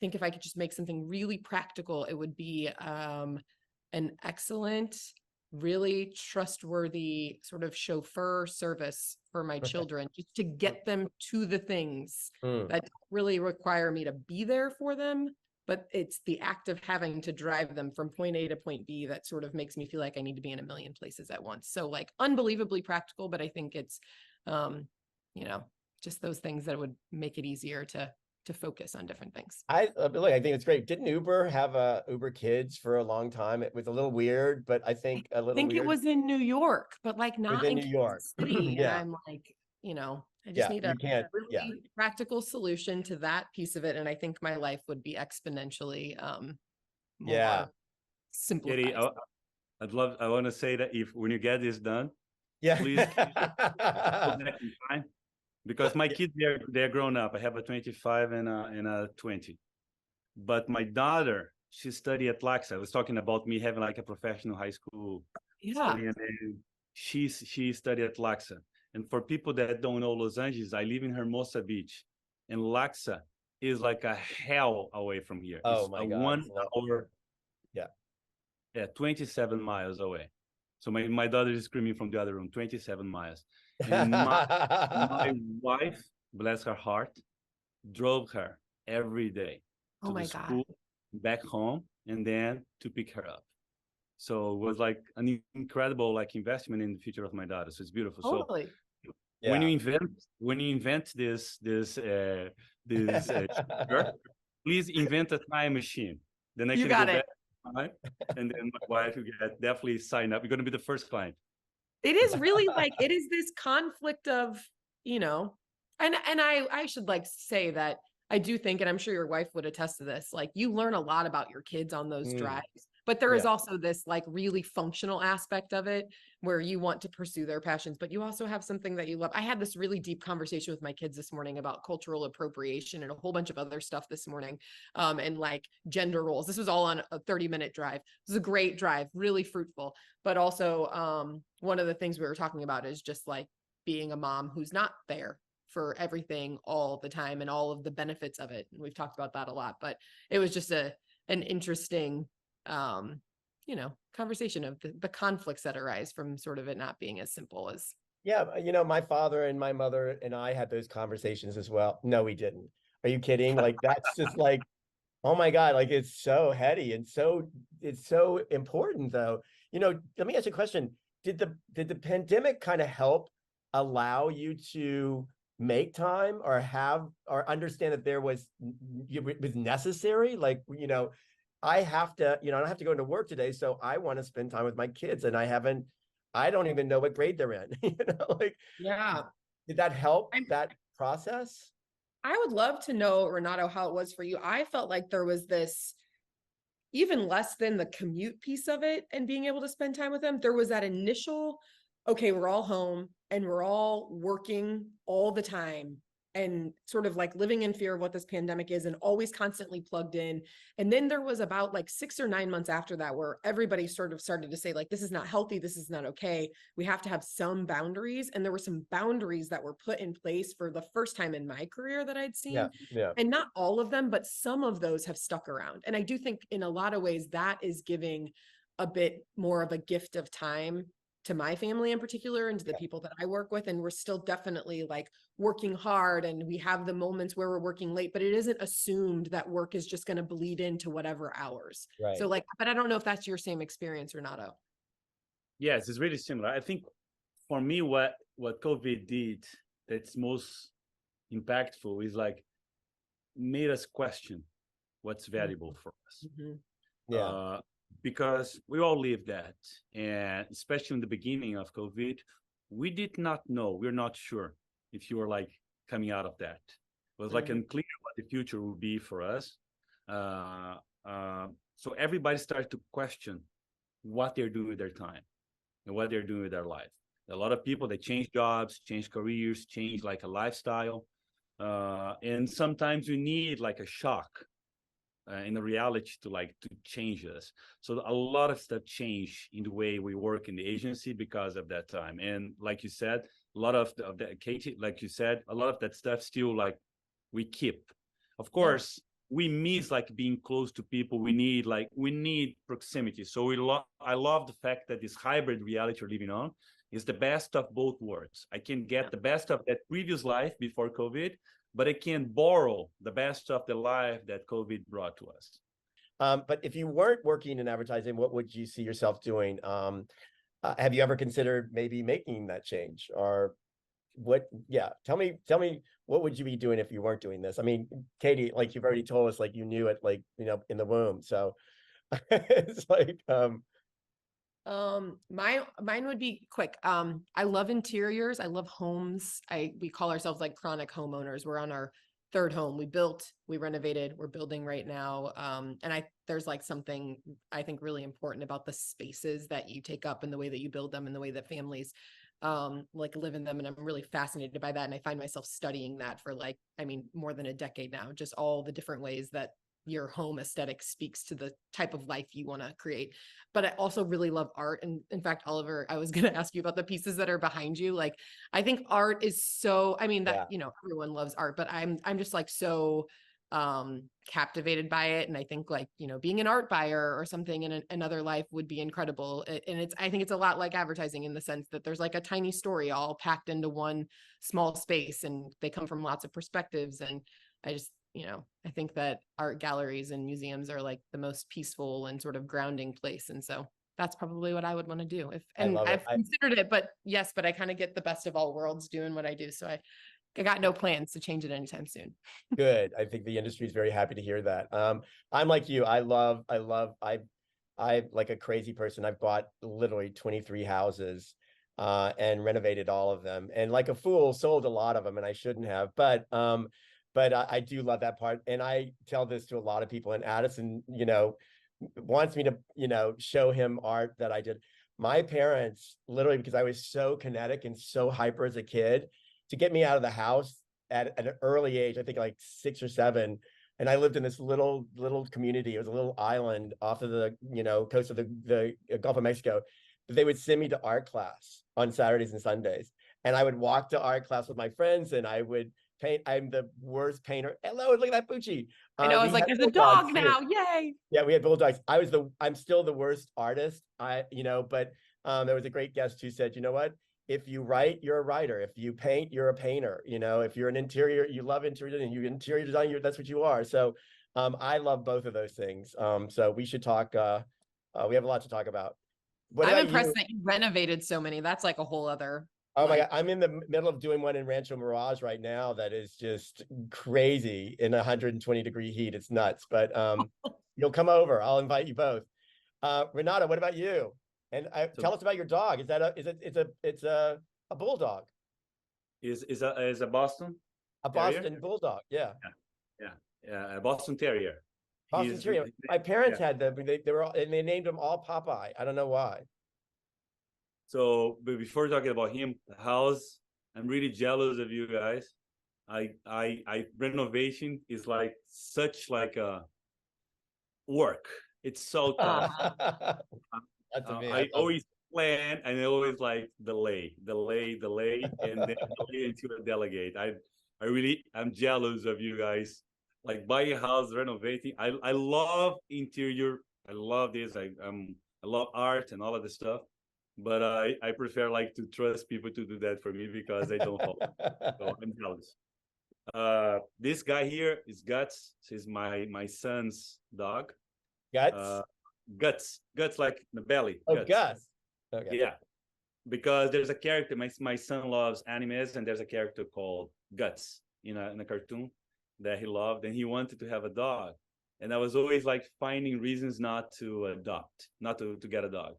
I think if I could just make something really practical, it would be an excellent, really trustworthy sort of chauffeur service for my children, just to get them to the things that really require me to be there for them. But it's the act of having to drive them from point A to point B that sort of makes me feel like I need to be in a million places at once. So, like, unbelievably practical, but I think it's, you know, just those things that would make it easier to focus on different things. I think it's great. Didn't Uber have Uber Kids for a long time? It was a little weird, but I think it was in New York, but like not in New York. City. Yeah. And I'm like, you know, I just need a really practical solution to that piece of it. And I think my life would be exponentially more simplified. Katy, I want to say that if when you get this done, please go back in time. Because my kids, they're grown up. I have a 25 and a 20. But my daughter, she studied at LACSA. I was talking about me having like a professional high school study, and she studied at LACSA. And for people that don't know Los Angeles, I live in Hermosa Beach, and LACSA is like a hell away from here. Oh it's my a God! 1 hour. Yeah, 27 miles away. So my daughter is screaming from the other room, 27 miles. And my wife, bless her heart, drove her every day to the school, back home, and then to pick her up. So it was like an incredible like investment in the future of my daughter. So it's beautiful. Totally. So When you Yeah. invent this sugar, please invent a time machine. Then I You can got go it. back in time, and then my wife will get definitely sign up. You're going to be the first client. It is really like, it is this conflict of, you know, and I should like say that I do think, and I'm sure your wife would attest to this, like you learn a lot about your kids on those Mm, drives, but there is yeah. also this like really functional aspect of it where you want to pursue their passions, but you also have something that you love. I had this really deep conversation with my kids this morning about cultural appropriation and a whole bunch of other stuff this morning, and like gender roles. This was all on a 30-minute drive. It was a great drive, really fruitful, but also one of the things we were talking about is just like being a mom who's not there for everything all the time and all of the benefits of it. And we've talked about that a lot, but it was just an interesting, conversation of the conflicts that arise from sort of it not being as simple as. Yeah, my father and my mother and I had those conversations as well. No, we didn't. Are you kidding? Like that's just like, oh my God, like it's so heady and it's so important though. Let me ask you a question. Did the pandemic kind of help allow you to make time or understand that it was necessary? Like, I don't have to go into work today, so I want to spend time with my kids and I don't even know what grade they're in. Like, Yeah. did that help that process? I would love to know, Renato, how it was for you. I felt like there was this, even less than the commute piece of it and being able to spend time with them, there was that initial, okay, we're all home and we're all working all the time and sort of like living in fear of what this pandemic is and always constantly plugged in. And then there was about like 6 or 9 months after that where everybody sort of started to say like, this is not healthy, this is not okay, we have to have some boundaries. And there were some boundaries that were put in place for the first time in my career that I'd seen. Yeah. And not all of them, but some of those have stuck around. And I do think in a lot of ways that is giving a bit more of a gift of time to my family in particular and to the people that I work with. And we're still definitely like working hard and we have the moments where we're working late, but it isn't assumed that work is just going to bleed into whatever hours. Right. So like, but I don't know if that's your same experience, Renato. Yes, it's really similar. I think for me, what COVID did that's most impactful is like made us question what's valuable for us. Mm-hmm. Yeah. Because we all live that. And especially in the beginning of COVID, we did not know, we're not sure if you were like coming out of that. It was like unclear what the future would be for us. So everybody started to question what they're doing with their time and what they're doing with their life. A lot of people, they change jobs, change careers, change like a lifestyle. And sometimes we need like a shock in the reality to change us. So a lot of stuff changed in the way we work in the agency because of that time. And like you said, a lot of the Katy, like you said, a lot of that stuff still like we keep. Of course, we miss like being close to people. We need proximity. So I love the fact that this hybrid reality we're living on is the best of both worlds. I can get the best of that previous life before COVID, but I can borrow the best of the life that COVID brought to us. But if you weren't working in advertising, what would you see yourself doing? Have you ever considered maybe making that change or what? Yeah, tell me, what would you be doing if you weren't doing this? I mean, Katy, like you've already told us, like you knew it, like, in the womb. So it's like, mine would be quick. I love interiors. I love homes. We call ourselves like chronic homeowners. We're on our third home. We built, we renovated, we're building right now. And there's like something I think really important about the spaces that you take up and the way that you build them and the way that families like live in them. And I'm really fascinated by that. And I find myself studying that for more than a decade now, just all the different ways that your home aesthetic speaks to the type of life you want to create. But I also really love art. And in fact, Oliver, I was going to ask you about the pieces that are behind you. Like, I think art is so, everyone loves art, but I'm just like so captivated by it. And I think like, being an art buyer or something in another life would be incredible. And I think it's a lot like advertising in the sense that there's like a tiny story all packed into one small space and they come from lots of perspectives. And I just, I think that art galleries and museums are like the most peaceful and sort of grounding place. And so that's probably what I would want to do. love it. I've considered it, but I kind of get the best of all worlds doing what I do. So I got no plans to change it anytime soon. Good. I think the industry is very happy to hear that. I'm like you. I like a crazy person. I've bought literally 23 houses and renovated all of them, and like a fool sold a lot of them, and I shouldn't have, but I do love that part. And I tell this to a lot of people, and Addison, wants me to, show him art that I did. My parents, literally, because I was so kinetic and so hyper as a kid, to get me out of the house at an early age, I think like 6 or 7. And I lived in this little community. It was a little island off of the, coast of the Gulf of Mexico. But they would send me to art class on Saturdays and Sundays. And I would walk to art class with my friends, and I would paint. I'm the worst painter. Hello, look at that Poochie. I know, I was like, there's a dog now. Yay. Yeah, we had bulldogs. I'm still the worst artist. But there was a great guest who said, you know what? If you write, you're a writer. If you paint, you're a painter. If you're an interior, you love interior and you interior design, that's what you are. So I love both of those things. So we should talk. We have a lot to talk about. I'm impressed that you renovated so many. That's like a whole other. Oh my God. I'm in the middle of doing one in Rancho Mirage right now that is just crazy in 120-degree heat. It's nuts, but you'll come over. I'll invite you both. Renato, what about you? And tell us about your dog. It's a bulldog. Is a Boston? A Boston bulldog. Yeah. Yeah. A Boston Terrier. Boston Terrier. My parents had them. They named them all Popeye. I don't know why. So, but before talking about him, the house, I'm really jealous of you guys. Renovation is like such like a work. It's so tough. I always plan and I always like delay, and then delay until I delegate. I'm jealous of you guys. Like buying a house, renovating. I love interior. I love this. I love art and all of this stuff. But I prefer like to trust people to do that for me because I don't follow. So I'm jealous. This guy here is Guts. He's my son's dog. Guts? Guts like the belly. Oh, Gus. Okay. Yeah. Because there's a character, my son loves animes, and there's a character called Guts in a cartoon that he loved, and he wanted to have a dog. And I was always like finding reasons not to adopt, not to get a dog.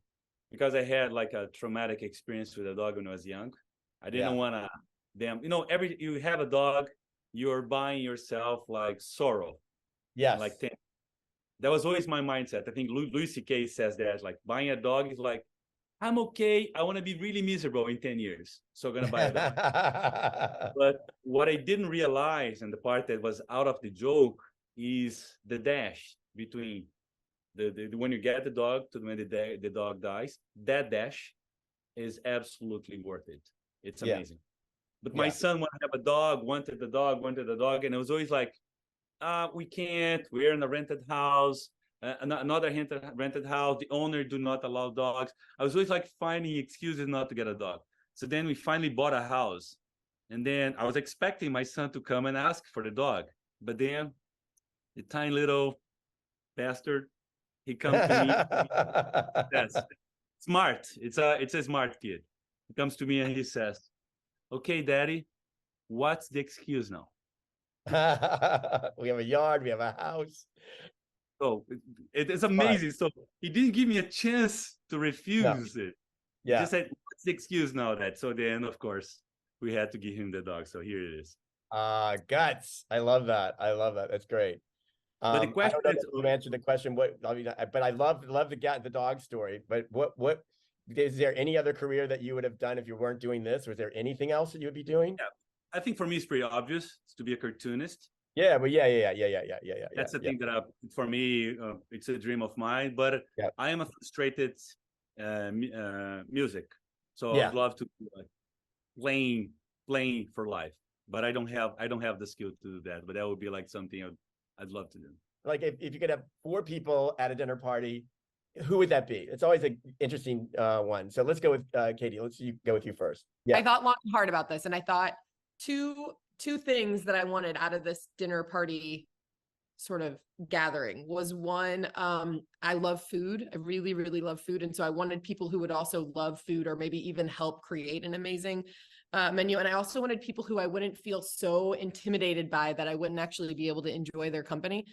Because I had like a traumatic experience with a dog when I was young. I didn't want to you have a dog, you're buying yourself like sorrow. Yes. Like that was always my mindset. I think Louis C.K. says that, like buying a dog is like, I'm okay. I want to be really miserable in 10 years. So I'm going to buy a dog. But what I didn't realize, and the part that was out of the joke, is the dash between the when you get the dog to when the dog dies. That dash is absolutely worth it. It's amazing. But my son wanted to have a dog, wanted the dog. And it was always like, we can't. We're in a rented house. Another rented house. The owner do not allow dogs. I was always like finding excuses not to get a dog. So then we finally bought a house, and then I was expecting my son to come and ask for the dog, but then the tiny little bastard, he comes to me. That's smart. It's a smart kid. He comes to me and he says, "Okay, Daddy, what's the excuse now?" We have a yard, we have a house. So it's amazing. So he didn't give me a chance to refuse it. Yeah. He just said, what's the excuse now, Dad? So then, of course, we had to give him the dog. So here it is. Guts. I love that. That's great. But the question I don't know if you answered the question. But I love the dog story. But what is there any other career that you would have done if you weren't doing this? Was there anything else that you would be doing? Yeah. I think for me, it's pretty obvious. It's to be a cartoonist. Yeah, but yeah. That's the thing that for me, it's a dream of mine. But I am a frustrated music, so I'd love to playing for life. But I don't have the skill to do that. But that would be like something I'd love to do. Like if you could have 4 people at a dinner party, who would that be? It's always an interesting one. So let's go with Katy. Let's go with you first. Yeah, I thought long and hard about this, and I thought two things that I wanted out of this dinner party sort of gathering was one, I love food. I really, really love food. And so I wanted people who would also love food or maybe even help create an amazing menu. And I also wanted people who I wouldn't feel so intimidated by that I wouldn't actually be able to enjoy their company.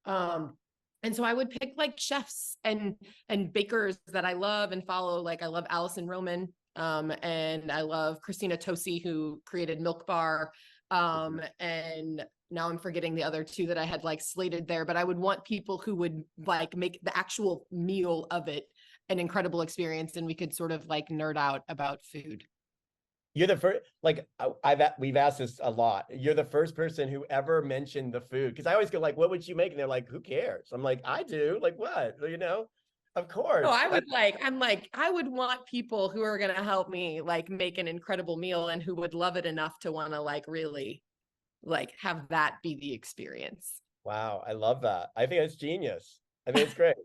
And so I would pick like chefs and bakers that I love and follow. Like I love Addison Roman, and I love Christina Tosi, who created Milk Bar. And now I'm forgetting the other two that I had like slated there, but I would want people who would like make the actual meal of it an incredible experience, and we could sort of like nerd out about food. You're the first, like we've asked this a lot. You're the first person who ever mentioned the food. Cause I always go like, what would you make? And they're like, who cares? I'm like, I do. Like what? You know, of course. Oh, I would want people who are going to help me like make an incredible meal and who would love it enough to want to like really like have that be the experience. Wow. I love that. I think it's genius. I think it's great.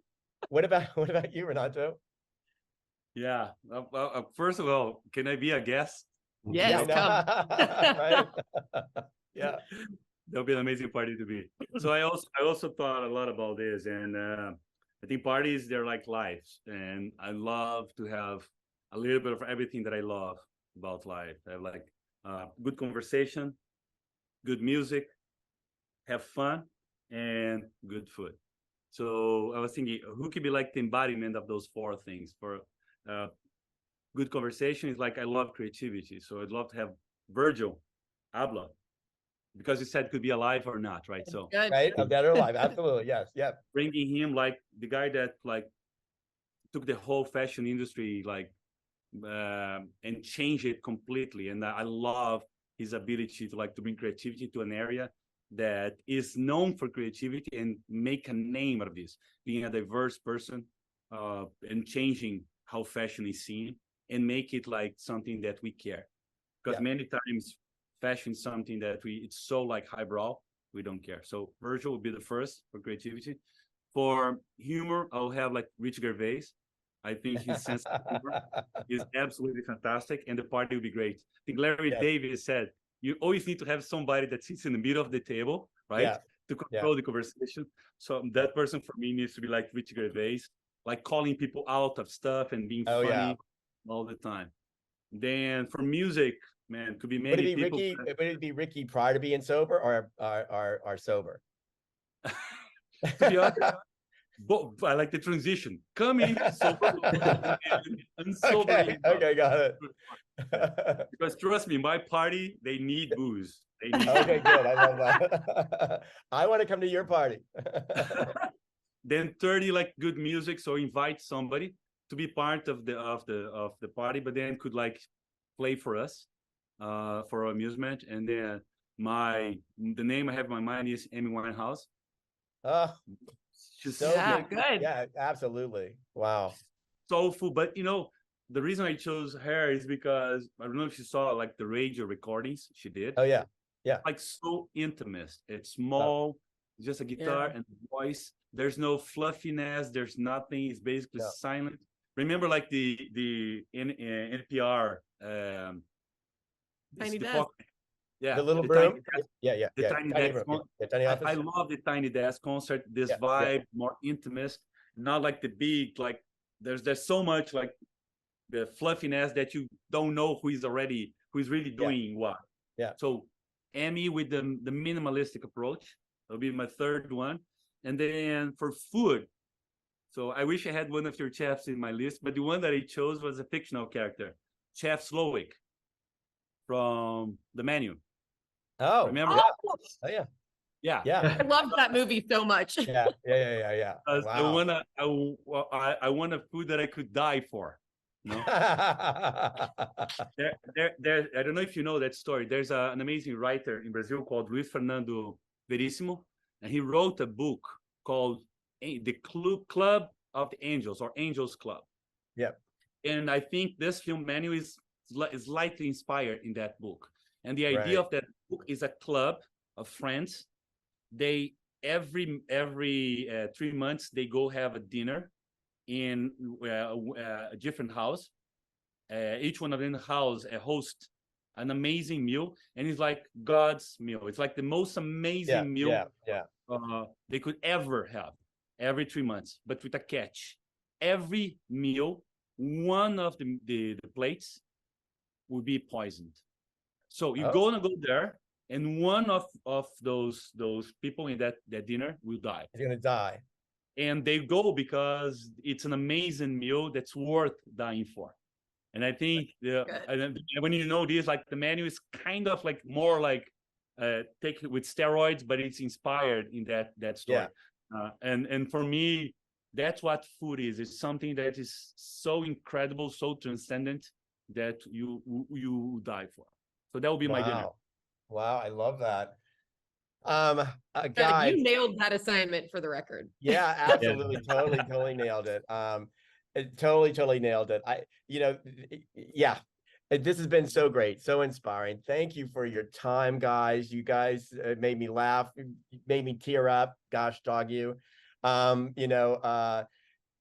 What about you, Renato? Yeah. First of all, can I be a guest? Yes, come. Right? Yeah. That'll be an amazing party to be. So I also thought a lot about this, and I think parties, they're like lives, and I love to have a little bit of everything that I love about life. I have like good conversation, good music, have fun, and good food. So I was thinking, who could be like the embodiment of those four things? For good conversation is like, I love creativity. So I'd love to have Virgil Abloh, because you said could be alive or not, right? So Good. Right? Of dead or alive. Absolutely. Yes. Yeah. bringing him like the guy that like took the whole fashion industry like and changed it completely. And I love his ability to like to bring creativity to an area that is known for creativity and make a name out of this, being a diverse person and changing how fashion is seen and make it like something that we care. Because many times fashion is something that it's so like highbrow, we don't care. So Virgil will be the first for creativity. For humor, I'll have like Rich Gervais. I think his sense of humor is absolutely fantastic, and the party will be great. I think Larry Davis said, you always need to have somebody that sits in the middle of the table, right? Yeah. To control the conversation. So that person for me needs to be like Rich Gervais, like calling people out of stuff and being funny all the time. Then for music, man, could be many people. Would it be Ricky prior to being sober or sober? To be honest, both. I like the transition. Coming sober and sober. Okay, got it. Because trust me, my party, they need booze. They need Okay, good. I love that. I want to come to your party. Then 30, like good music. So invite somebody to be part of the party, but then could like play for us for amusement. And then the name I have in my mind is Amy Winehouse. Just so good. Yeah, absolutely. Wow. Soulful, but you know, the reason I chose her is because I don't know if you saw like the radio recordings she did. Oh yeah, yeah. Like so intimate. It's small, just a guitar and voice. There's no fluffiness. There's nothing. It's basically silent. Remember, like the NPR Tiny desk. The little broom. Yeah. The tiny desk. I love the tiny desk concert. This vibe, more intimate, not like the big. Like there's so much like the fluffiness that you don't know who is really doing what. Yeah. So Amy with the minimalistic approach. That'll be my third one. And then for food, so I wish I had one of your chefs in my list, but the one that I chose was a fictional character, Chef Slowick from The Menu. Oh, remember? Oh yeah. I loved that movie so much. Yeah. Wow. I want a food that I could die for. No. there. I don't know if you know that story. There's an amazing writer in Brazil called Luis Fernando Verissimo, and he wrote a book called The Club of the Angels or Angels Club. Yeah. And I think this film Menu is lightly inspired in that book. And the idea of that book is a club of friends. They every 3 months they go have a dinner in a different house. Each one of them house a host an amazing meal, and it's like God's meal. It's like the most amazing meal they could ever have every 3 months, but with a catch. Every meal, one of the plates will be poisoned. So you're gonna go there, and one of those people in that dinner will die. He's gonna die. And they go because it's an amazing meal that's worth dying for. And I think when you know this, like the menu is kind of like more like take it with steroids, but it's inspired in that story. And for me, that's what food is. It's something that is so incredible, so transcendent that you die for. So that will be my dinner. Wow, I love that. Guys, you nailed that assignment for the record. Yeah, absolutely, totally nailed it. It totally nailed it. This has been so great, so inspiring. Thank you for your time, guys. You guys made me laugh, made me tear up. Gosh, dog you.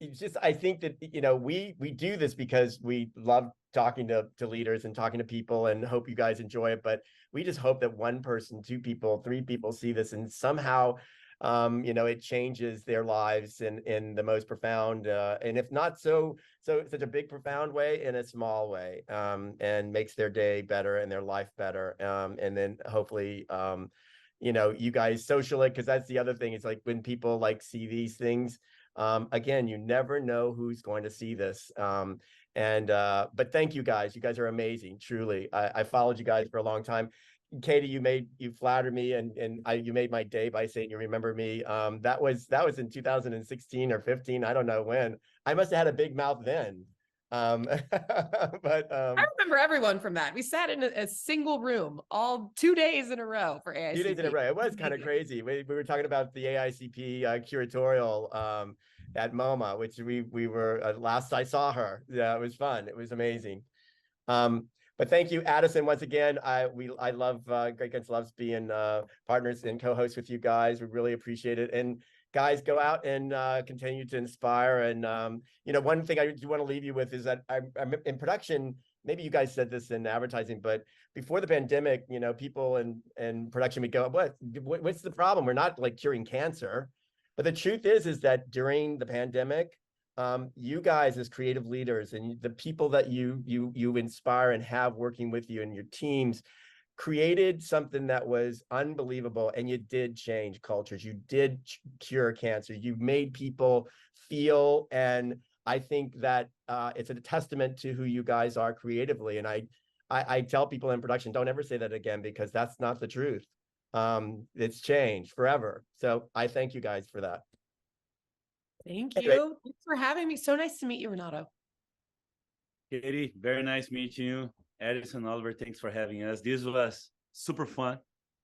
It's just, I think that, we do this because we love talking to leaders and talking to people, and hope you guys enjoy it. But we just hope that one person, 2 people, 3 people see this, and somehow, it changes their lives in the most profound, and if not such a big, profound way, in a small way, and makes their day better and their life better. And then hopefully, you guys social it, because that's the other thing. It's like when people like see these things, again, you never know who's going to see this. But thank you guys. You guys are amazing. Truly. I followed you guys for a long time. Katy, you flattered me, and you made my day by saying you remember me. That was in 2016 or 15. I don't know when. I must have had a big mouth then. But I remember everyone from that. We sat in a single room all 2 days in a row for AICP. 2 days in a row. It was kind of crazy. We were talking about the AICP curatorial at MoMA, which we were last I saw her. Yeah, it was fun. It was amazing. But thank you, Addison, once again. I love Great Guns loves being partners and co-hosts with you guys. We really appreciate it. And guys, go out and continue to inspire. And one thing I do want to leave you with is that I'm in production. Maybe you guys said this in advertising, but before the pandemic, people in production would go, what's the problem? We're not like curing cancer. But the truth is that during the pandemic, you guys as creative leaders and the people that you inspire and have working with you and your teams created something that was unbelievable. And you did change cultures. You did cure cancer. You made people feel, and I think that it's a testament to who you guys are creatively. And I tell people in production, don't ever say that again, because that's not the truth. It's changed forever. So I thank you guys for that. Thank you. Thanks for having me. So nice to meet you, Renato. Katy, very nice meeting you. Addison, Oliver, thanks for having us. This was super fun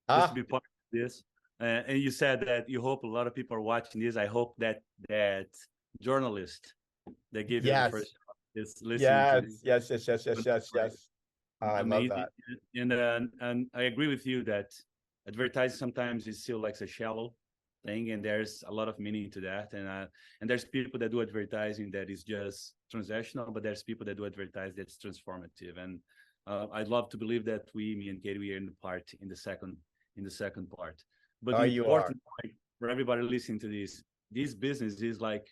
just to be part of this. And you said that you hope a lot of people are watching this. I hope that journalist that gave you the first is listening. Yes. I love that. And I agree with you that advertising sometimes is still like a shallow thing, and there's a lot of meaning to that. And there's people that do advertising that is just transactional, but there's people that do advertise that's transformative. And I'd love to believe that me and Katy, we are in the second part. But the important point for everybody listening to this business is like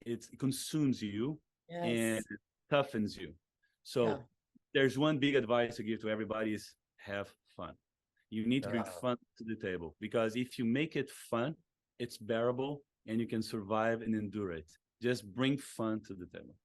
it consumes you and it toughens you. So there's one big advice to give to everybody is have fun. You need to bring fun to the table, because if you make it fun, it's bearable and you can survive and endure it. Just bring fun to the table.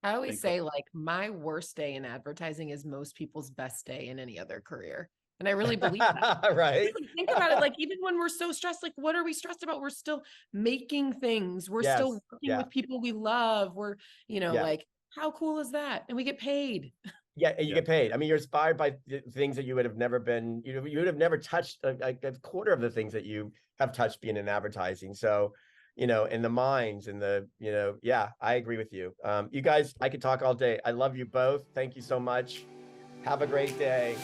I always say, like, my worst day in advertising is most people's best day in any other career. And I really believe that. Right. Think about it. Like, even when we're so stressed, like, what are we stressed about? We're still making things. We're still working with people we love. We're, like, how cool is that? And we get paid. Yeah, and you get paid. I mean, you're inspired by things that you would have never been, you would have never touched a quarter of the things that you have touched being in advertising. So, in the minds and I agree with you. You guys, I could talk all day. I love you both. Thank you so much. Have a great day.